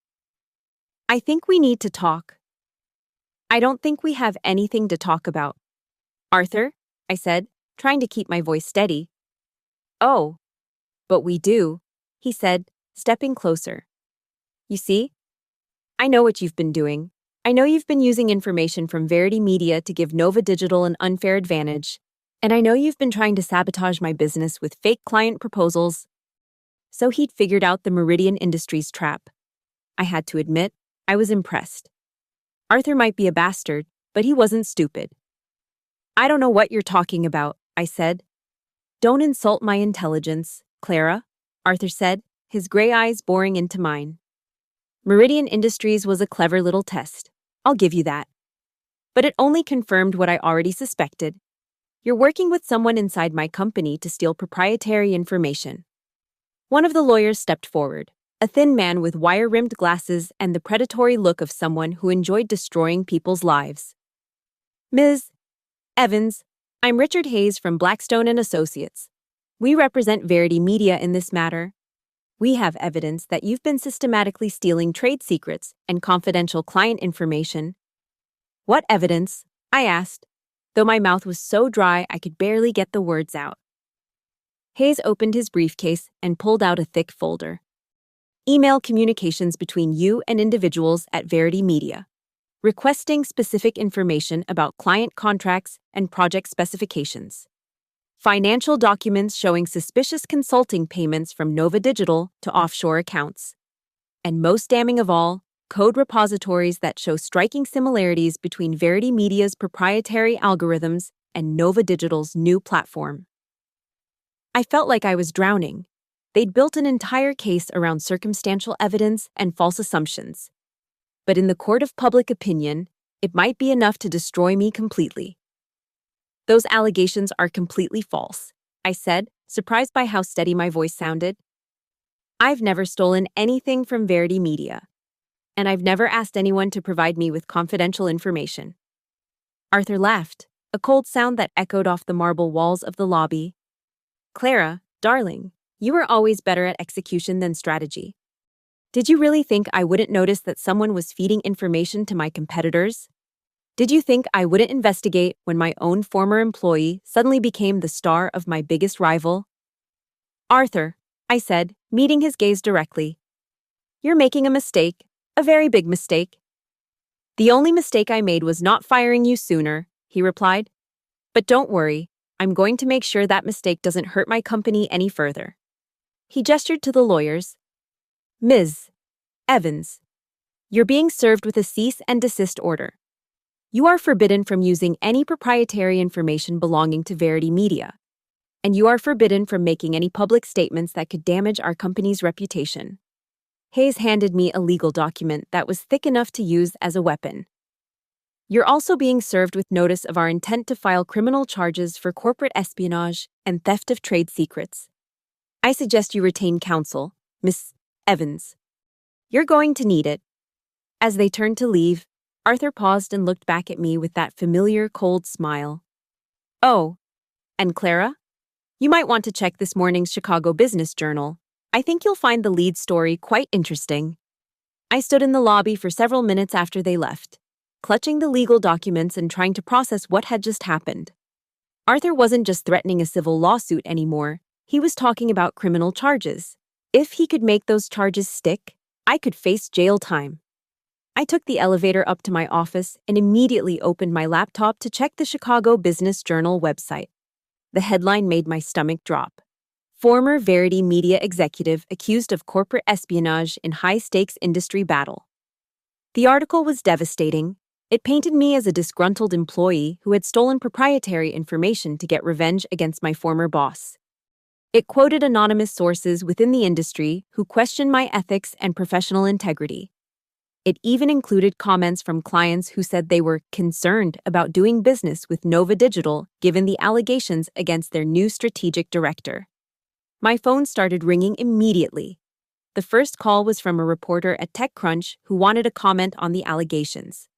S1: I think we need to talk. I don't think we have anything to talk about. Arthur, I said, trying to keep my voice steady. Oh, but we do, he said, stepping closer. You see? I know what you've been doing. I know you've been using information from Verity Media to give Nova Digital an unfair advantage, and I know you've been trying to sabotage my business with fake client proposals. So he'd figured out the Meridian Industries trap. I had to admit, I was impressed. Arthur might be a bastard, but he wasn't stupid. I don't know what you're talking about, I said. Don't insult my intelligence, Clara, Arthur said, his gray eyes boring into mine. Meridian Industries was a clever little test. I'll give you that. But it only confirmed what I already suspected. You're working with someone inside my company to steal proprietary information. One of the lawyers stepped forward, a thin man with wire-rimmed glasses and the predatory look of someone who enjoyed destroying people's lives. Ms. Evans, I'm Richard Hayes from Blackstone and Associates. We represent Verity Media in this matter. We have evidence that you've been systematically stealing trade secrets and confidential client information. What evidence? I asked, though my mouth was so dry I could barely get the words out. Hayes opened his briefcase and pulled out a thick folder. Email communications between you and individuals at Verity Media, requesting specific information about client contracts and project specifications. Financial documents showing suspicious consulting payments from Nova Digital to offshore accounts. And most damning of all, code repositories that show striking similarities between Verity Media's proprietary algorithms and Nova Digital's new platform. I felt like I was drowning. They'd built an entire case around circumstantial evidence and false assumptions. But in the court of public opinion, it might be enough to destroy me completely. Those allegations are completely false, I said, surprised by how steady my voice sounded. I've never stolen anything from Verity Media, and I've never asked anyone to provide me with confidential information. Arthur laughed, a cold sound that echoed off the marble walls of the lobby. Clara, darling, you were always better at execution than strategy. Did you really think I wouldn't notice that someone was feeding information to my competitors? Did you think I wouldn't investigate when my own former employee suddenly became the star of my biggest rival? Arthur, I said, meeting his gaze directly. You're making a mistake, a very big mistake. The only mistake I made was not firing you sooner, he replied. But don't worry, I'm going to make sure that mistake doesn't hurt my company any further. He gestured to the lawyers. Ms. Evans, you're being served with a cease and desist order. You are forbidden from using any proprietary information belonging to Verity Media, and you are forbidden from making any public statements that could damage our company's reputation. Hayes handed me a legal document that was thick enough to use as a weapon. You're also being served with notice of our intent to file criminal charges for corporate espionage and theft of trade secrets. I suggest you retain counsel, Miss Evans. You're going to need it. As they turned to leave, Arthur paused and looked back at me with that familiar cold smile. Oh, and Clara? You might want to check this morning's Chicago Business Journal. I think you'll find the lead story quite interesting. I stood in the lobby for several minutes after they left, clutching the legal documents and trying to process what had just happened. Arthur wasn't just threatening a civil lawsuit anymore. He was talking about criminal charges. If he could make those charges stick, I could face jail time. I took the elevator up to my office and immediately opened my laptop to check the Chicago Business Journal website. The headline made my stomach drop. Former Verity Media executive accused of corporate espionage in high-stakes industry battle. The article was devastating. It painted me as a disgruntled employee who had stolen proprietary information to get revenge against my former boss. It quoted anonymous sources within the industry who questioned my ethics and professional integrity. It even included comments from clients who said they were concerned about doing business with Nova Digital given the allegations against their new strategic director. My phone started ringing immediately. The first call was from a reporter at TechCrunch who wanted a comment on the allegations.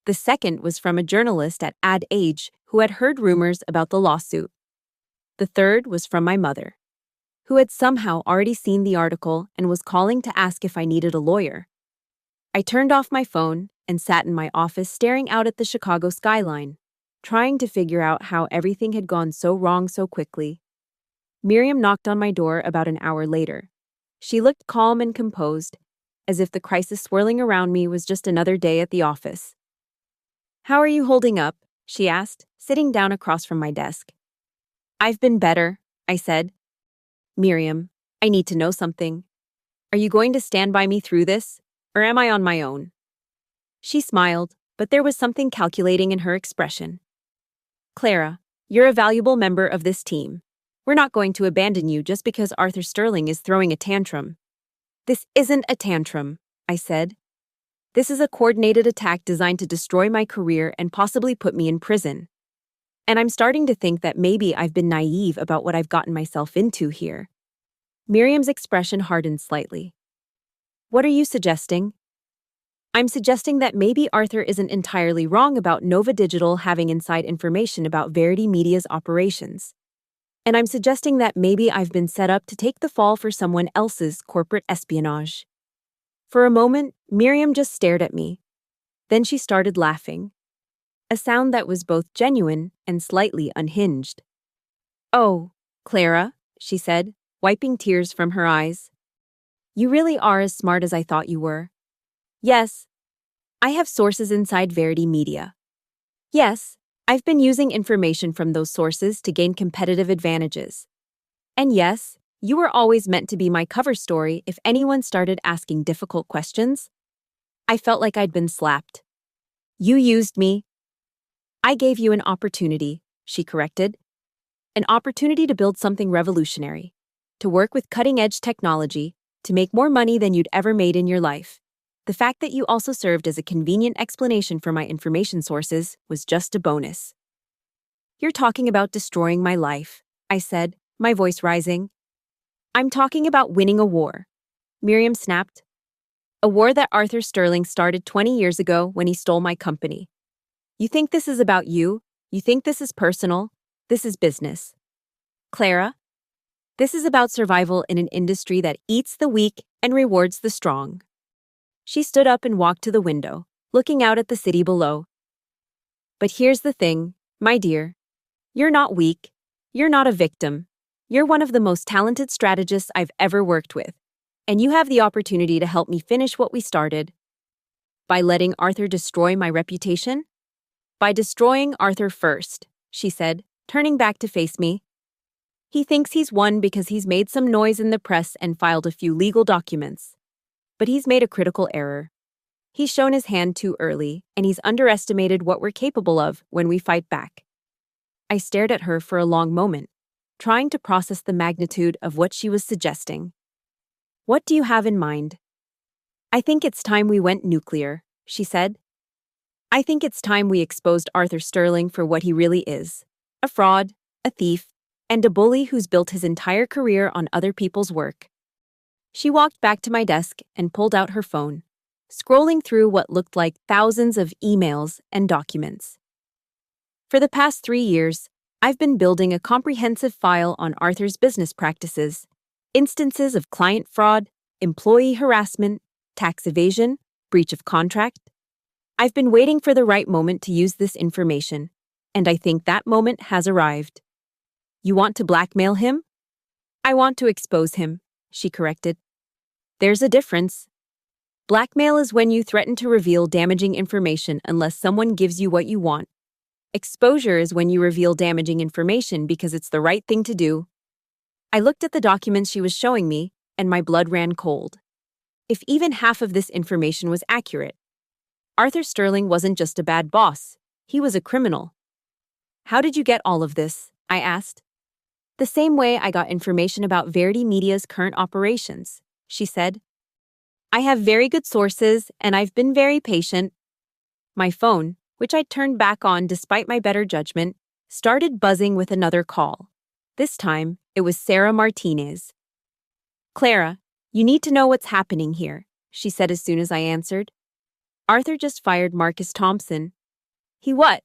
S1: The second was from a journalist at Ad Age who had heard rumors about the lawsuit. The third was from my mother, who had somehow already seen the article and was calling to ask if I needed a lawyer. I turned off my phone and sat in my office staring out at the Chicago skyline, trying to figure out how everything had gone so wrong so quickly. Miriam knocked on my door about an hour later. She looked calm and composed, as if the crisis swirling around me was just another day at the office. "How are you holding up?" she asked, sitting down across from my desk. "I've been better," I said. "Miriam, I need to know something. Are you going to stand by me through this? Or am I on my own?" She smiled, but there was something calculating in her expression. "Clara, you're a valuable member of this team. We're not going to abandon you just because Arthur Sterling is throwing a tantrum." "This isn't a tantrum," I said. "This is a coordinated attack designed to destroy my career and possibly put me in prison. And I'm starting to think that maybe I've been naive about what I've gotten myself into here." Miriam's expression hardened slightly. "What are you suggesting?" "I'm suggesting that maybe Arthur isn't entirely wrong about Nova Digital having inside information about Verity Media's operations. And I'm suggesting that maybe I've been set up to take the fall for someone else's corporate espionage." For a moment, Miriam just stared at me. Then she started laughing, a sound that was both genuine and slightly unhinged. "Oh, Clara, she said, wiping tears from her eyes. You really are as smart as I thought you were. Yes, I have sources inside Verity Media. Yes, I've been using information from those sources to gain competitive advantages. And yes, you were always meant to be my cover story if anyone started asking difficult questions. I felt like I'd been slapped. You used me. I gave you an opportunity, she corrected. An opportunity to build something revolutionary, to work with cutting-edge technology, to make more money than you'd ever made in your life. The fact that you also served as a convenient explanation for my information sources was just a bonus. You're talking about destroying my life, I said, my voice rising. I'm talking about winning a war, Miriam snapped. A war that Arthur Sterling started 20 years ago when he stole my company. You think this is about you? You think this is personal? This is business. Clara, this is about survival in an industry that eats the weak and rewards the strong. She stood up and walked to the window, looking out at the city below. But here's the thing, my dear. You're not weak. You're not a victim. You're one of the most talented strategists I've ever worked with, and you have the opportunity to help me finish what we started. By letting Arthur destroy my reputation? By destroying Arthur first, she said, turning back to face me. He thinks he's won because he's made some noise in the press and filed a few legal documents. But he's made a critical error. He's shown his hand too early, and he's underestimated what we're capable of when we fight back. I stared at her for a long moment, trying to process the magnitude of what she was suggesting. What do you have in mind? I think it's time we went nuclear, she said. I think it's time we exposed Arthur Sterling for what he really is. A fraud, a thief, and a bully who's built his entire career on other people's work. She walked back to my desk and pulled out her phone, scrolling through what looked like thousands of emails and documents. For the past 3 years, I've been building a comprehensive file on Arthur's business practices, instances of client fraud, employee harassment, tax evasion, breach of contract. I've been waiting for the right moment to use this information, and I think that moment has arrived. You want to blackmail him? I want to expose him, she corrected. There's a difference. Blackmail is when you threaten to reveal damaging information unless someone gives you what you want. Exposure is when you reveal damaging information because it's the right thing to do. I looked at the documents she was showing me, and my blood ran cold. If even half of this information was accurate, Arthur Sterling wasn't just a bad boss, he was a criminal. How did you get all of this? I asked. The same way I got information about Verity Media's current operations, she said. I have very good sources, and I've been very patient. My phone, which I turned back on despite my better judgment, started buzzing with another call. This time, it was Sarah Martinez. Clara, you need to know what's happening here, she said as soon as I answered. Arthur just fired Marcus Thompson. He what?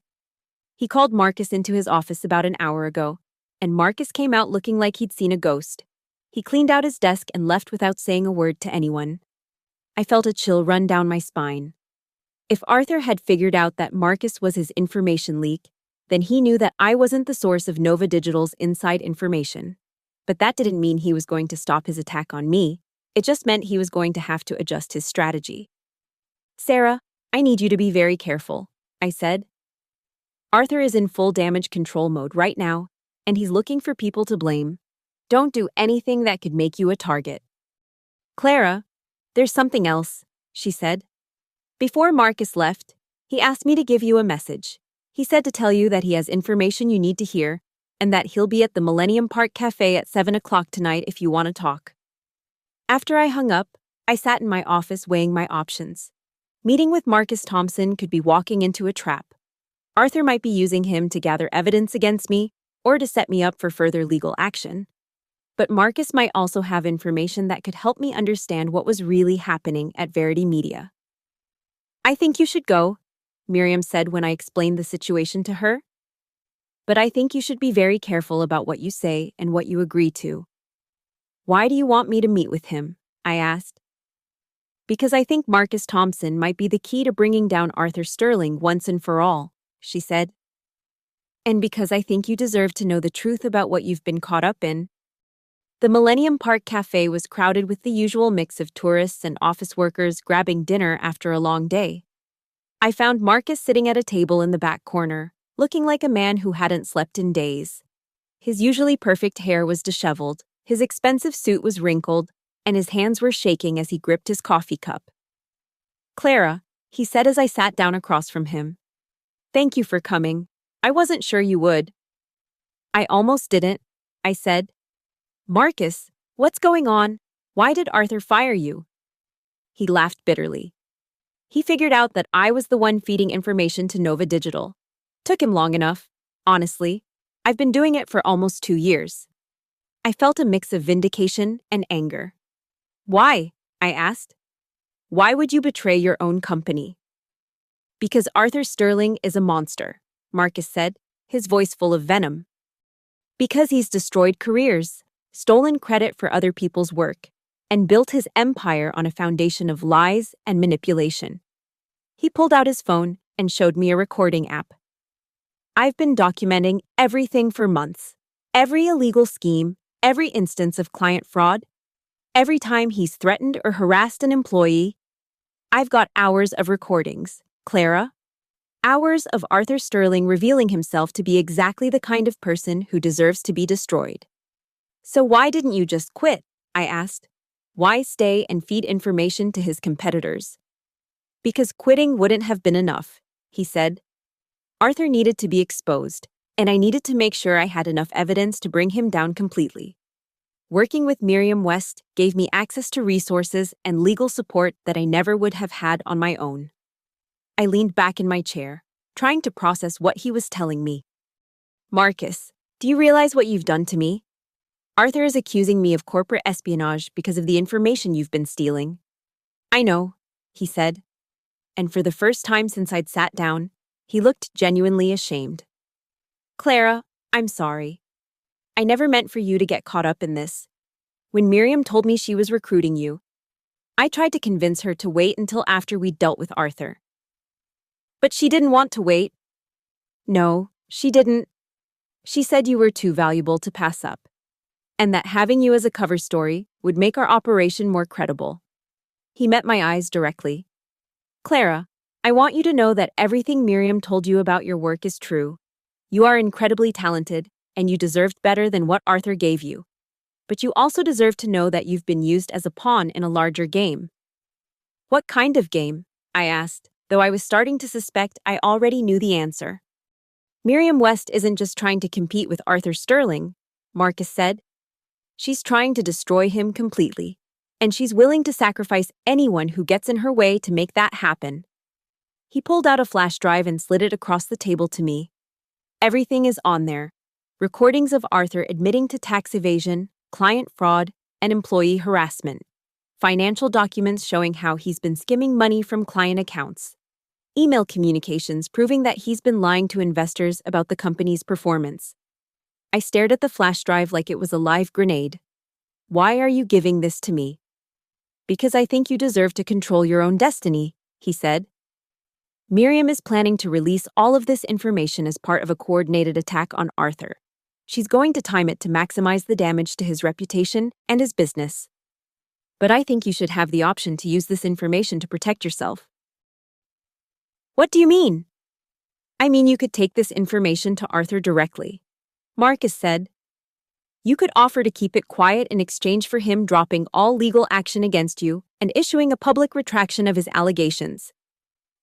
S1: He called Marcus into his office about an hour ago, and Marcus came out looking like he'd seen a ghost. He cleaned out his desk and left without saying a word to anyone. I felt a chill run down my spine. If Arthur had figured out that Marcus was his information leak, then he knew that I wasn't the source of Nova Digital's inside information. But that didn't mean he was going to stop his attack on me. It just meant he was going to have to adjust his strategy. Sarah, I need you to be very careful, I said. Arthur is in full damage control mode right now, and he's looking for people to blame. Don't do anything that could make you a target. Clara, there's something else, she said. Before Marcus left, he asked me to give you a message. He said to tell you that he has information you need to hear, and that he'll be at the Millennium Park Cafe at 7 o'clock tonight if you want to talk. After I hung up, I sat in my office weighing my options. Meeting with Marcus Thompson could be walking into a trap. Arthur might be using him to gather evidence against me or to set me up for further legal action. But Marcus might also have information that could help me understand what was really happening at Verity Media. I think you should go, Miriam said when I explained the situation to her. But I think you should be very careful about what you say and what you agree to. Why do you want me to meet with him? I asked. Because I think Marcus Thompson might be the key to bringing down Arthur Sterling once and for all, she said. And because I think you deserve to know the truth about what you've been caught up in. The Millennium Park Cafe was crowded with the usual mix of tourists and office workers grabbing dinner after a long day. I found Marcus sitting at a table in the back corner, looking like a man who hadn't slept in days. His usually perfect hair was disheveled, his expensive suit was wrinkled, and his hands were shaking as he gripped his coffee cup. "Clara," he said as I sat down across from him. "Thank you for coming. I wasn't sure you would." "I almost didn't," I said. "Marcus, what's going on? Why did Arthur fire you?" He laughed bitterly. He figured out that I was the one feeding information to Nova Digital. Took him long enough. Honestly, I've been doing it for almost 2 years. I felt a mix of vindication and anger. "Why?" I asked. "Why would you betray your own company?" "Because Arthur Sterling is a monster," Marcus said, his voice full of venom. "Because he's destroyed careers, stolen credit for other people's work, and built his empire on a foundation of lies and manipulation." He pulled out his phone and showed me a recording app. "I've been documenting everything for months. Every illegal scheme, every instance of client fraud, every time he's threatened or harassed an employee. I've got hours of recordings, Clara. Hours of Arthur Sterling revealing himself to be exactly the kind of person who deserves to be destroyed." "So why didn't you just quit?" I asked. "Why stay and feed information to his competitors?" "Because quitting wouldn't have been enough," he said. "Arthur needed to be exposed, and I needed to make sure I had enough evidence to bring him down completely. Working with Miriam West gave me access to resources and legal support that I never would have had on my own." I leaned back in my chair, trying to process what he was telling me. "Marcus, do you realize what you've done to me? Arthur is accusing me of corporate espionage because of the information you've been stealing." "I know," he said. And for the first time since I'd sat down, he looked genuinely ashamed. "Clara, I'm sorry. I never meant for you to get caught up in this. When Miriam told me she was recruiting you, I tried to convince her to wait until after we'd dealt with Arthur. But she didn't want to wait." "No, she didn't. She said you were too valuable to pass up, and that having you as a cover story would make our operation more credible." He met my eyes directly. "Clara, I want you to know that everything Miriam told you about your work is true. You are incredibly talented, and you deserved better than what Arthur gave you. But you also deserve to know that you've been used as a pawn in a larger game." "What kind of game?" I asked, though I was starting to suspect I already knew the answer. "Miriam West isn't just trying to compete with Arthur Sterling," Marcus said. "She's trying to destroy him completely, and she's willing to sacrifice anyone who gets in her way to make that happen." He pulled out a flash drive and slid it across the table to me. "Everything is on there. Recordings of Arthur admitting to tax evasion, client fraud, and employee harassment. Financial documents showing how he's been skimming money from client accounts. Email communications proving that he's been lying to investors about the company's performance." I stared at the flash drive like it was a live grenade. "Why are you giving this to me?" "Because I think you deserve to control your own destiny," he said. "Miriam is planning to release all of this information as part of a coordinated attack on Arthur. She's going to time it to maximize the damage to his reputation and his business. But I think you should have the option to use this information to protect yourself." "What do you mean?" "I mean you could take this information to Arthur directly," Marcus said. "You could offer to keep it quiet in exchange for him dropping all legal action against you and issuing a public retraction of his allegations."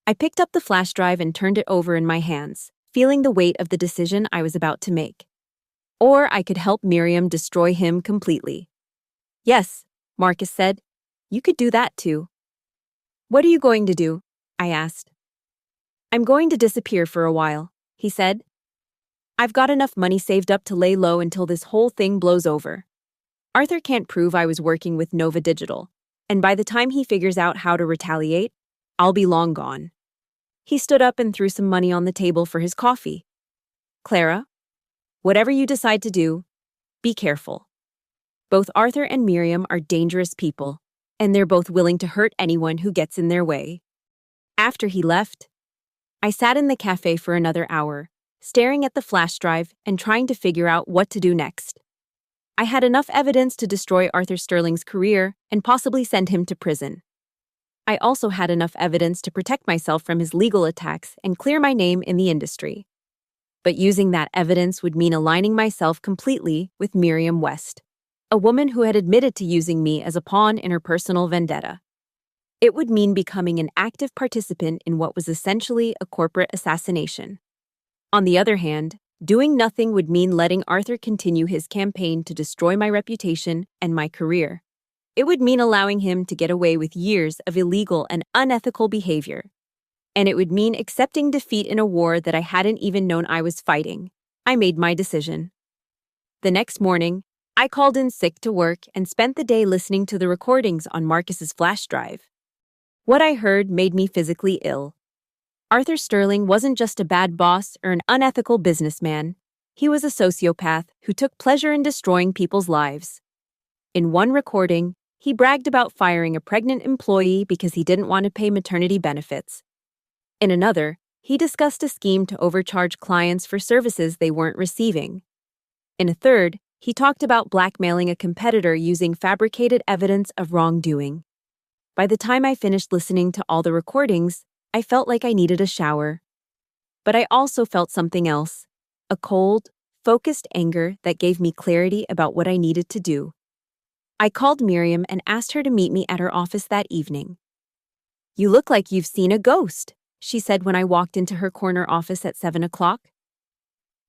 S1: I picked up the flash drive and turned it over in my hands, feeling the weight of the decision I was about to make. Or I could help Miriam destroy him completely. "Yes," Marcus said. "You could do that too." "What are you going to do?" I asked. "I'm going to disappear for a while," he said. "I've got enough money saved up to lay low until this whole thing blows over. Arthur can't prove I was working with Nova Digital, and by the time he figures out how to retaliate, I'll be long gone." He stood up and threw some money on the table for his coffee. "Clara, whatever you decide to do, be careful. Both Arthur and Miriam are dangerous people, and they're both willing to hurt anyone who gets in their way." After he left, I sat in the cafe for another hour, staring at the flash drive and trying to figure out what to do next. I had enough evidence to destroy Arthur Sterling's career and possibly send him to prison. I also had enough evidence to protect myself from his legal attacks and clear my name in the industry. But using that evidence would mean aligning myself completely with Miriam West, a woman who had admitted to using me as a pawn in her personal vendetta. It would mean becoming an active participant in what was essentially a corporate assassination. On the other hand, doing nothing would mean letting Arthur continue his campaign to destroy my reputation and my career. It would mean allowing him to get away with years of illegal and unethical behavior. And it would mean accepting defeat in a war that I hadn't even known I was fighting. I made my decision. The next morning, I called in sick to work and spent the day listening to the recordings on Marcus's flash drive. What I heard made me physically ill. Arthur Sterling wasn't just a bad boss or an unethical businessman. He was a sociopath who took pleasure in destroying people's lives. In one recording, he bragged about firing a pregnant employee because he didn't want to pay maternity benefits. In another, he discussed a scheme to overcharge clients for services they weren't receiving. In a third, he talked about blackmailing a competitor using fabricated evidence of wrongdoing. By the time I finished listening to all the recordings, I felt like I needed a shower. But I also felt something else, a cold, focused anger that gave me clarity about what I needed to do. I called Miriam and asked her to meet me at her office that evening. "You look like you've seen a ghost," she said when I walked into her corner office at 7 o'clock.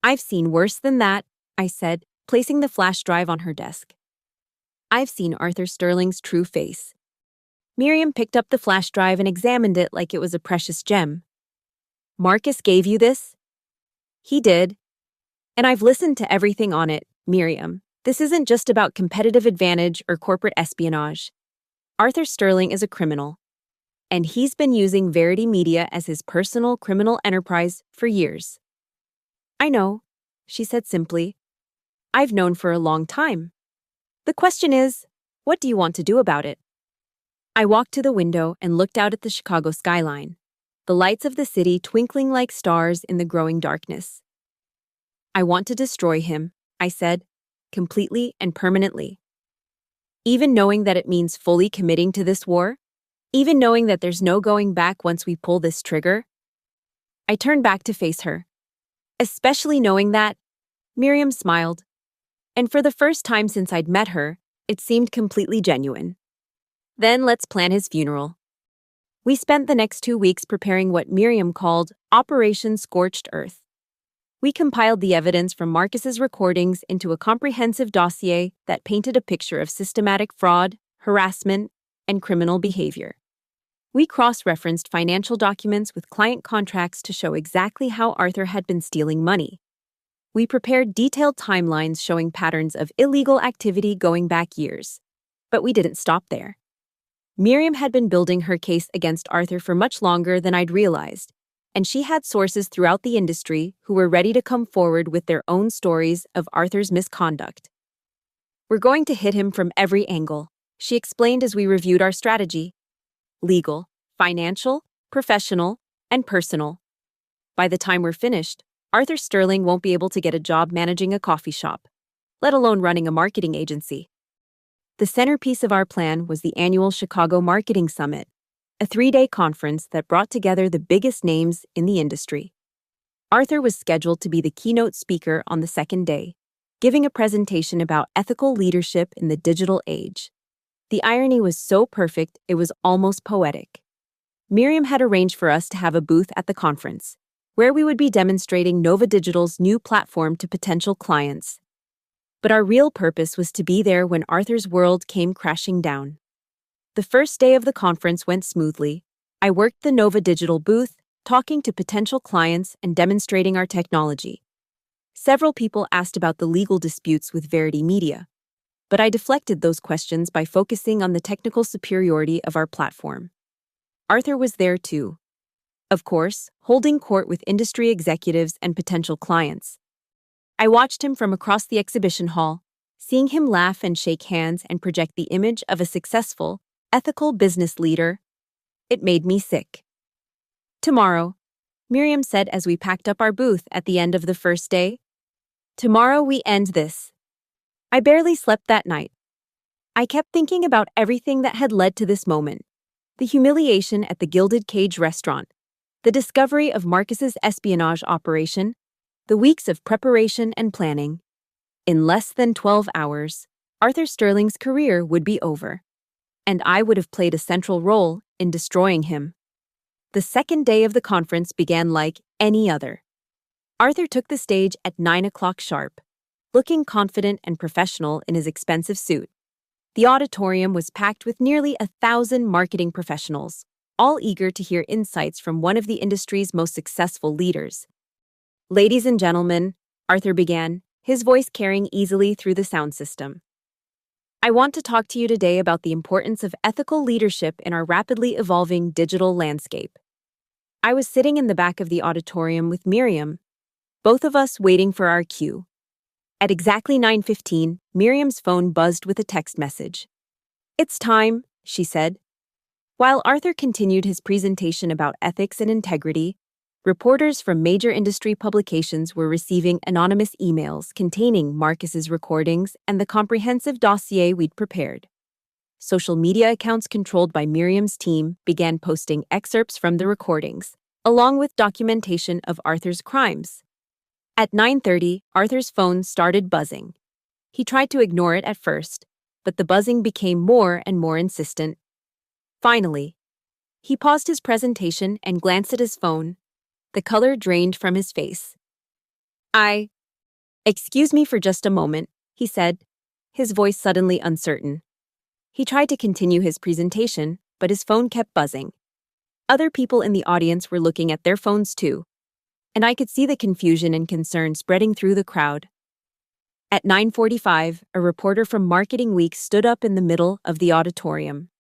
S1: "I've seen worse than that," I said, placing the flash drive on her desk. "I've seen Arthur Sterling's true face." Miriam picked up the flash drive and examined it like it was a precious gem. "Marcus gave you this?" "He did. And I've listened to everything on it, Miriam. This isn't just about competitive advantage or corporate espionage. Arthur Sterling is a criminal. And he's been using Verity Media as his personal criminal enterprise for years." "I know," she said simply. "I've known for a long time. The question is, what do you want to do about it?" I walked to the window and looked out at the Chicago skyline, the lights of the city twinkling like stars in the growing darkness. "I want to destroy him," I said, completely and permanently. Even knowing that it means fully committing to this war? Even knowing that there's no going back once we pull this trigger? I turned back to face her. Especially knowing that, Miriam smiled. And for the first time since I'd met her, it seemed completely genuine. "Then let's plan his funeral." We spent the next 2 weeks preparing what Miriam called Operation Scorched Earth. We compiled the evidence from Marcus's recordings into a comprehensive dossier that painted a picture of systematic fraud, harassment, and criminal behavior. We cross-referenced financial documents with client contracts to show exactly how Arthur had been stealing money. We prepared detailed timelines showing patterns of illegal activity going back years. But we didn't stop there. Miriam had been building her case against Arthur for much longer than I'd realized, and she had sources throughout the industry who were ready to come forward with their own stories of Arthur's misconduct. "We're going to hit him from every angle," she explained as we reviewed our strategy. "Legal, financial, professional, and personal. By the time we're finished, Arthur Sterling won't be able to get a job managing a coffee shop, let alone running a marketing agency." The centerpiece of our plan was the annual Chicago Marketing Summit, a 3-day conference that brought together the biggest names in the industry. Arthur was scheduled to be the keynote speaker on the second day, giving a presentation about ethical leadership in the digital age. The irony was so perfect, it was almost poetic. Miriam had arranged for us to have a booth at the conference, where we would be demonstrating Nova Digital's new platform to potential clients. But our real purpose was to be there when Arthur's world came crashing down. The first day of the conference went smoothly. I worked the Nova Digital booth, talking to potential clients and demonstrating our technology. Several people asked about the legal disputes with Verity Media, but I deflected those questions by focusing on the technical superiority of our platform. Arthur was there too. Of course, holding court with industry executives and potential clients. I watched him from across the exhibition hall, seeing him laugh and shake hands and project the image of a successful, ethical business leader. It made me sick. "Tomorrow," Miriam said as we packed up our booth at the end of the first day. "Tomorrow we end this." I barely slept that night. I kept thinking about everything that had led to this moment. The humiliation at the Gilded Cage restaurant, the discovery of Marcus's espionage operation, the weeks of preparation and planning. In less than 12 hours, Arthur Sterling's career would be over, and I would have played a central role in destroying him. The second day of the conference began like any other. Arthur took the stage at 9 o'clock sharp, looking confident and professional in his expensive suit. The auditorium was packed with nearly 1,000 marketing professionals, all eager to hear insights from one of the industry's most successful leaders. "Ladies and gentlemen," Arthur began, his voice carrying easily through the sound system. "I want to talk to you today about the importance of ethical leadership in our rapidly evolving digital landscape." I was sitting in the back of the auditorium with Miriam, both of us waiting for our cue. At exactly 9:15, Miriam's phone buzzed with a text message. "It's time," she said. While Arthur continued his presentation about ethics and integrity, reporters from major industry publications were receiving anonymous emails containing Marcus's recordings and the comprehensive dossier we'd prepared. Social media accounts controlled by Miriam's team began posting excerpts from the recordings, along with documentation of Arthur's crimes. At 9:30, Arthur's phone started buzzing. He tried to ignore it at first, but the buzzing became more and more insistent. Finally, he paused his presentation and glanced at his phone. The color drained from his face. Excuse me for just a moment," he said, his voice suddenly uncertain. He tried to continue his presentation, but his phone kept buzzing. Other people in the audience were looking at their phones too, and I could see the confusion and concern spreading through the crowd. At 9:45, a reporter from Marketing Week stood up in the middle of the auditorium.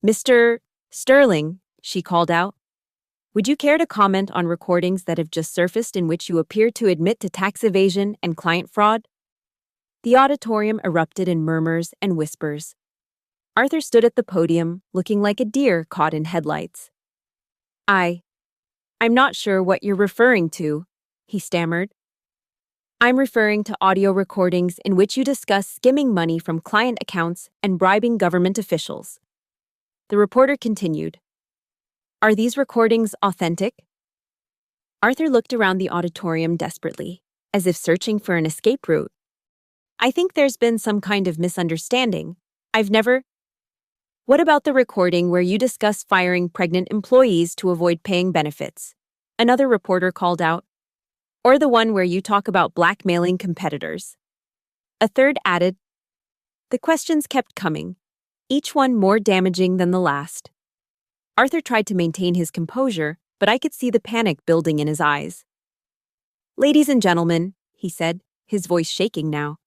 S1: "Mr. Sterling," she called out, "would you care to comment on recordings that have just surfaced in which you appear to admit to tax evasion and client fraud?" The auditorium erupted in murmurs and whispers. Arthur stood at the podium, looking like a deer caught in headlights. I'm not sure what you're referring to," he stammered. "I'm referring to audio recordings in which you discuss skimming money from client accounts and bribing government officials." The reporter continued, "Are these recordings authentic?" Arthur looked around the auditorium desperately, as if searching for an escape route. "I think there's been some kind of misunderstanding. What about the recording where you discuss firing pregnant employees to avoid paying benefits?" Another reporter called out. "Or the one where you talk about blackmailing competitors?" A third added. The questions kept coming, each one more damaging than the last. Arthur tried to maintain his composure, but I could see the panic building in his eyes. "Ladies and gentlemen," he said, his voice shaking now,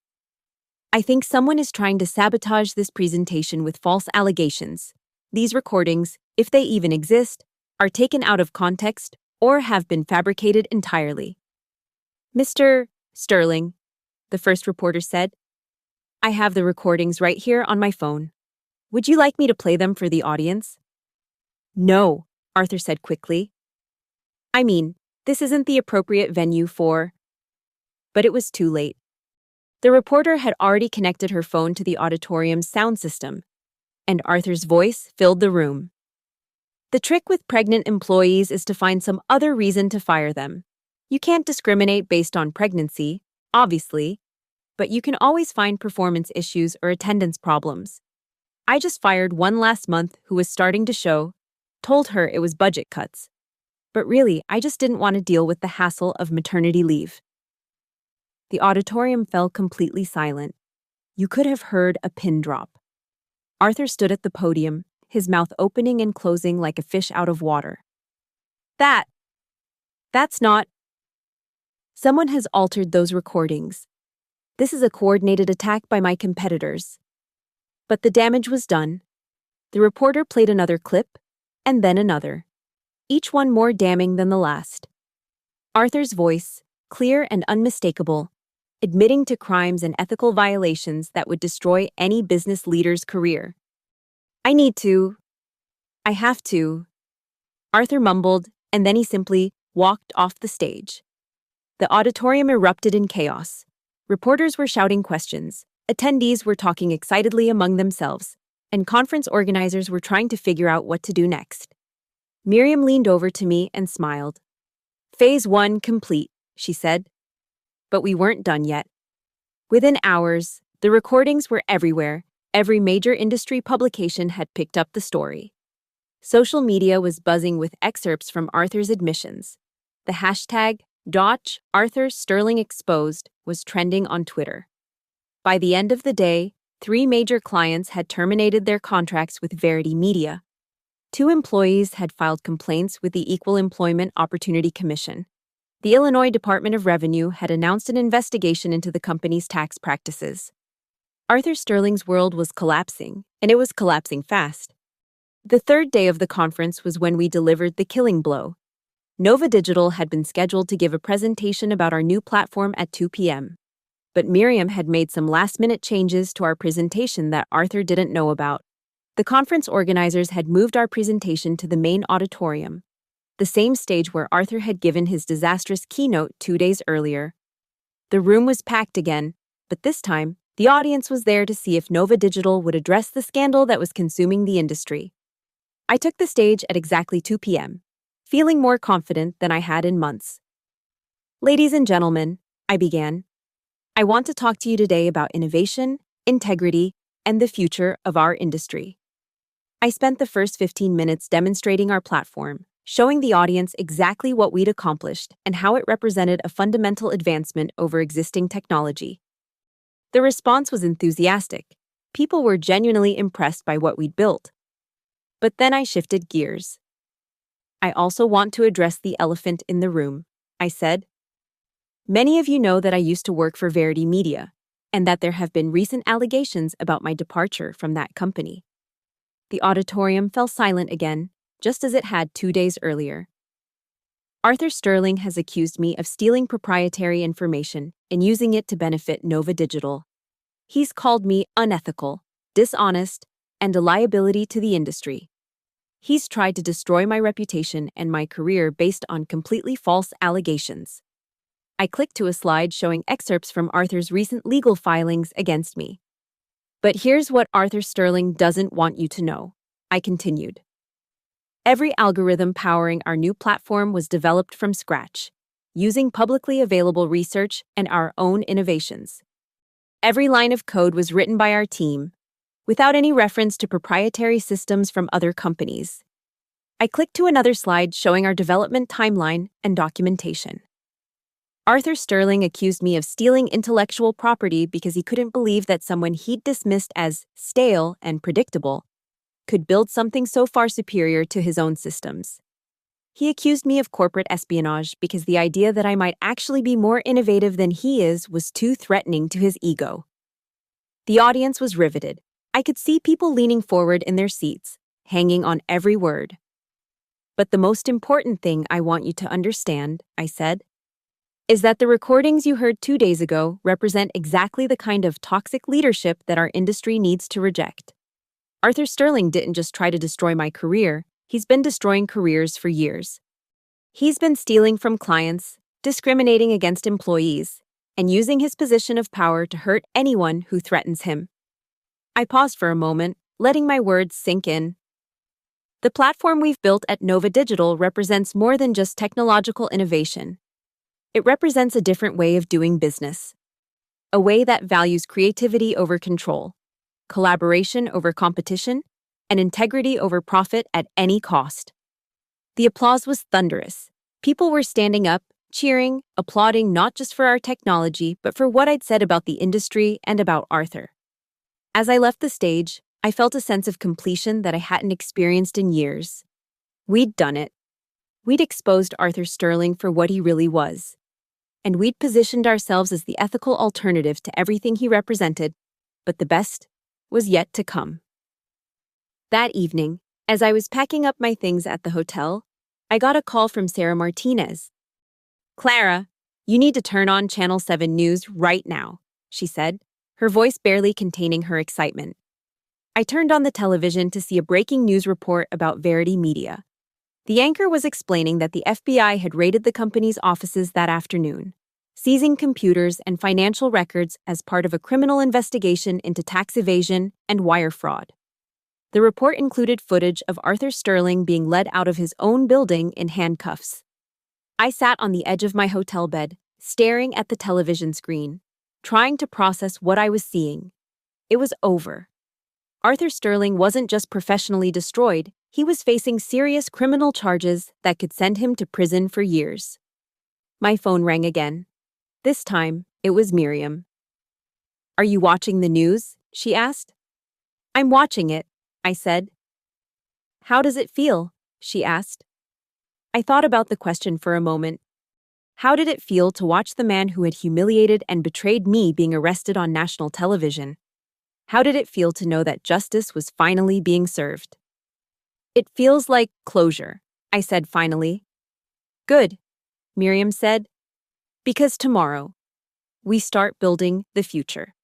S1: "I think someone is trying to sabotage this presentation with false allegations. These recordings, if they even exist, are taken out of context or have been fabricated entirely." "Mr. Sterling," the first reporter said, "I have the recordings right here on my phone. Would you like me to play them for the audience?" "No," Arthur said quickly. This isn't the appropriate venue for..." But it was too late. The reporter had already connected her phone to the auditorium's sound system, and Arthur's voice filled the room. "The trick with pregnant employees is to find some other reason to fire them. You can't discriminate based on pregnancy, obviously, but you can always find performance issues or attendance problems. I just fired one last month who was starting to show, told her it was budget cuts. But really, I just didn't want to deal with the hassle of maternity leave." The auditorium fell completely silent. You could have heard a pin drop. Arthur stood at the podium, his mouth opening and closing like a fish out of water. That's not... Someone has altered those recordings. This is a coordinated attack by my competitors." But the damage was done. The reporter played another clip, and then another, each one more damning than the last. Arthur's voice, clear and unmistakable, admitting to crimes and ethical violations that would destroy any business leader's career. I have to," Arthur mumbled, and then he simply walked off the stage. The auditorium erupted in chaos. Reporters were shouting questions. Attendees were talking excitedly among themselves, and conference organizers were trying to figure out what to do next. Miriam leaned over to me and smiled. Phase 1 complete, she said. But we weren't done yet. Within hours, the recordings were everywhere. Every major industry publication had picked up the story. Social media was buzzing with excerpts from Arthur's admissions. The hashtag #ArthurSterlingExposed was trending on Twitter. By the end of the day, 3 major clients had terminated their contracts with Verity Media. 2 employees had filed complaints with the Equal Employment Opportunity Commission. The Illinois Department of Revenue had announced an investigation into the company's tax practices. Arthur Sterling's world was collapsing, and it was collapsing fast. The third day of the conference was when we delivered the killing blow. Nova Digital had been scheduled to give a presentation about our new platform at 2 p.m. But Miriam had made some last-minute changes to our presentation that Arthur didn't know about. The conference organizers had moved our presentation to the main auditorium, the same stage where Arthur had given his disastrous keynote 2 days earlier. The room was packed again, but this time, the audience was there to see if Nova Digital would address the scandal that was consuming the industry. I took the stage at exactly 2 p.m., feeling more confident than I had in months. Ladies and gentlemen, I began. I want to talk to you today about innovation, integrity, and the future of our industry. I spent the first 15 minutes demonstrating our platform, showing the audience exactly what we'd accomplished and how it represented a fundamental advancement over existing technology. The response was enthusiastic. People were genuinely impressed by what we'd built. But then I shifted gears. I also want to address the elephant in the room, I said. Many of you know that I used to work for Verity Media, and that there have been recent allegations about my departure from that company. The auditorium fell silent again, just as it had 2 days earlier. Arthur Sterling has accused me of stealing proprietary information and using it to benefit Nova Digital. He's called me unethical, dishonest, and a liability to the industry. He's tried to destroy my reputation and my career based on completely false allegations. I clicked to a slide showing excerpts from Arthur's recent legal filings against me. But here's what Arthur Sterling doesn't want you to know, I continued. Every algorithm powering our new platform was developed from scratch, using publicly available research and our own innovations. Every line of code was written by our team, without any reference to proprietary systems from other companies. I clicked to another slide showing our development timeline and documentation. Arthur Sterling accused me of stealing intellectual property because he couldn't believe that someone he'd dismissed as stale and predictable could build something so far superior to his own systems. He accused me of corporate espionage because the idea that I might actually be more innovative than he is was too threatening to his ego. The audience was riveted. I could see people leaning forward in their seats, hanging on every word. But the most important thing I want you to understand, I said, is that the recordings you heard 2 days ago represent exactly the kind of toxic leadership that our industry needs to reject. Arthur Sterling didn't just try to destroy my career, he's been destroying careers for years. He's been stealing from clients, discriminating against employees, and using his position of power to hurt anyone who threatens him. I paused for a moment, letting my words sink in. The platform we've built at Nova Digital represents more than just technological innovation. It represents a different way of doing business, a way that values creativity over control, collaboration over competition, and integrity over profit at any cost. The applause was thunderous. People were standing up, cheering, applauding not just for our technology, but for what I'd said about the industry and about Arthur. As I left the stage, I felt a sense of completion that I hadn't experienced in years. We'd done it. We'd exposed Arthur Sterling for what he really was. And we'd positioned ourselves as the ethical alternative to everything he represented, but the best was yet to come. That evening, as I was packing up my things at the hotel, I got a call from Sarah Martinez. "Clara, you need to turn on Channel 7 News right now," she said, her voice barely containing her excitement. I turned on the television to see a breaking news report about Verity Media. The anchor was explaining that the FBI had raided the company's offices that afternoon. seizing computers and financial records as part of a criminal investigation into tax evasion and wire fraud. The report included footage of Arthur Sterling being led out of his own building in handcuffs. I sat on the edge of my hotel bed, staring at the television screen, trying to process what I was seeing. It was over. Arthur Sterling wasn't just professionally destroyed, he was facing serious criminal charges that could send him to prison for years. My phone rang again. This time, it was Miriam. "Are you watching the news?" she asked. "I'm watching it," I said. "How does it feel?" she asked. I thought about the question for a moment. How did it feel to watch the man who had humiliated and betrayed me being arrested on national television? How did it feel to know that justice was finally being served? "It feels like closure," I said finally. "Good," Miriam said, "because tomorrow, we start building the future."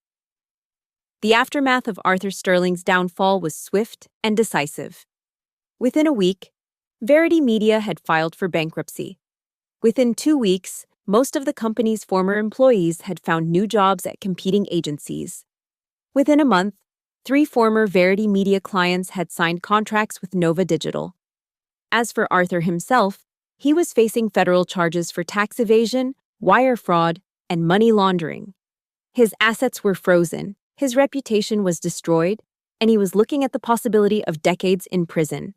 S1: The aftermath of Arthur Sterling's downfall was swift and decisive. Within a week, Verity Media had filed for bankruptcy. Within 2 weeks, most of the company's former employees had found new jobs at competing agencies. Within a month, 3 former Verity Media clients had signed contracts with Nova Digital. As for Arthur himself, he was facing federal charges for tax evasion, wire fraud, and money laundering. His assets were frozen, his reputation was destroyed, and he was looking at the possibility of decades in prison.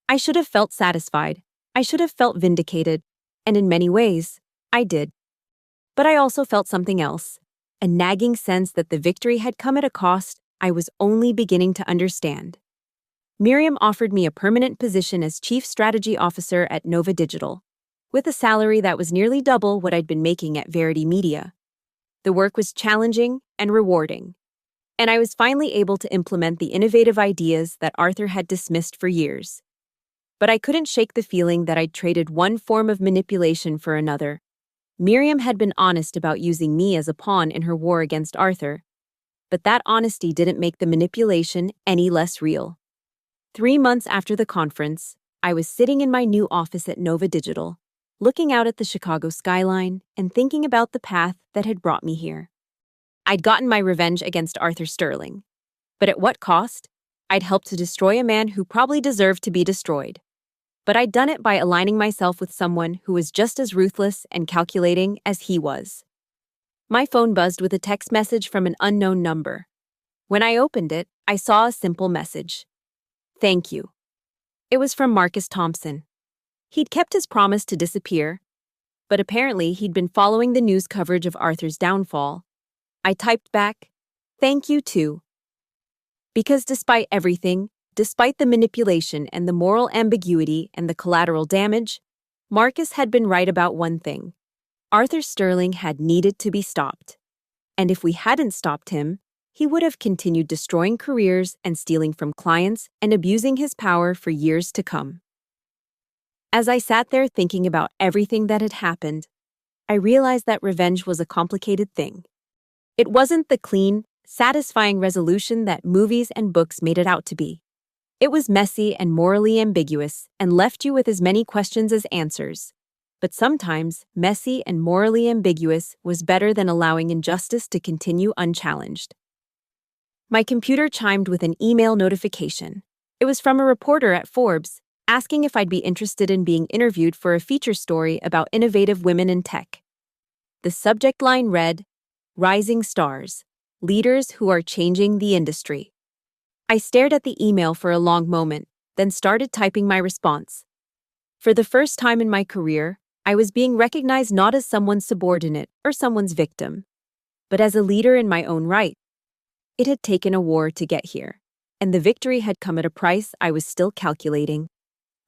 S1: I should have felt satisfied. I should have felt vindicated. And in many ways, I did. But I also felt something else, a nagging sense that the victory had come at a cost I was only beginning to understand. Miriam offered me a permanent position as Chief Strategy Officer at Nova Digital, with a salary that was nearly double what I'd been making at Verity Media. The work was challenging and rewarding, and I was finally able to implement the innovative ideas that Arthur had dismissed for years. But I couldn't shake the feeling that I'd traded one form of manipulation for another. Miriam had been honest about using me as a pawn in her war against Arthur, but that honesty didn't make the manipulation any less real. 3 months after the conference, I was sitting in my new office at Nova Digital, looking out at the Chicago skyline and thinking about the path that had brought me here. I'd gotten my revenge against Arthur Sterling, but at what cost? I'd helped to destroy a man who probably deserved to be destroyed. But I'd done it by aligning myself with someone who was just as ruthless and calculating as he was. My phone buzzed with a text message from an unknown number. When I opened it, I saw a simple message. "Thank you." It was from Marcus Thompson. He'd kept his promise to disappear, but apparently he'd been following the news coverage of Arthur's downfall. I typed back, "Thank you too." Because despite everything, despite the manipulation and the moral ambiguity and the collateral damage, Marcus had been right about one thing. Arthur Sterling had needed to be stopped. And if we hadn't stopped him, he would have continued destroying careers and stealing from clients and abusing his power for years to come. As I sat there thinking about everything that had happened, I realized that revenge was a complicated thing. It wasn't the clean, satisfying resolution that movies and books made it out to be. It was messy and morally ambiguous and left you with as many questions as answers. But sometimes, messy and morally ambiguous was better than allowing injustice to continue unchallenged. My computer chimed with an email notification. It was from a reporter at Forbes, asking if I'd be interested in being interviewed for a feature story about innovative women in tech. The subject line read, "Rising Stars, Leaders Who Are Changing the Industry." I stared at the email for a long moment, then started typing my response. For the first time in my career, I was being recognized not as someone's subordinate or someone's victim, but as a leader in my own right. It had taken a war to get here, and the victory had come at a price I was still calculating.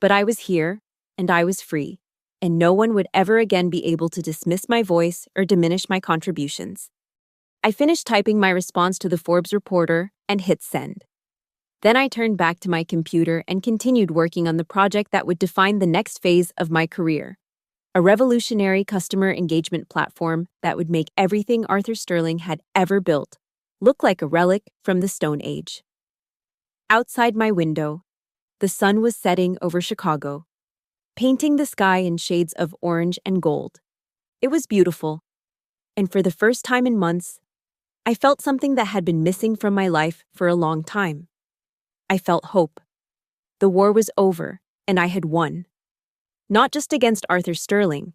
S1: But I was here, and I was free, and no one would ever again be able to dismiss my voice or diminish my contributions. I finished typing my response to the Forbes reporter and hit send. Then I turned back to my computer and continued working on the project that would define the next phase of my career. A revolutionary customer engagement platform that would make everything Arthur Sterling had ever built look like a relic from the Stone Age. Outside my window, the sun was setting over Chicago, painting the sky in shades of orange and gold. It was beautiful, And for the first time in months, I felt something that had been missing from my life for a long time. I felt hope. The war was over, and I had won. Not just against Arthur Sterling,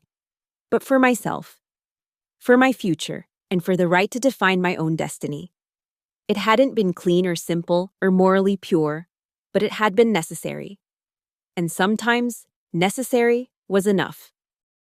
S1: but for myself, for my future, and for the right to define my own destiny. It hadn't been clean or simple or morally pure, but it had been necessary. And sometimes, necessary was enough.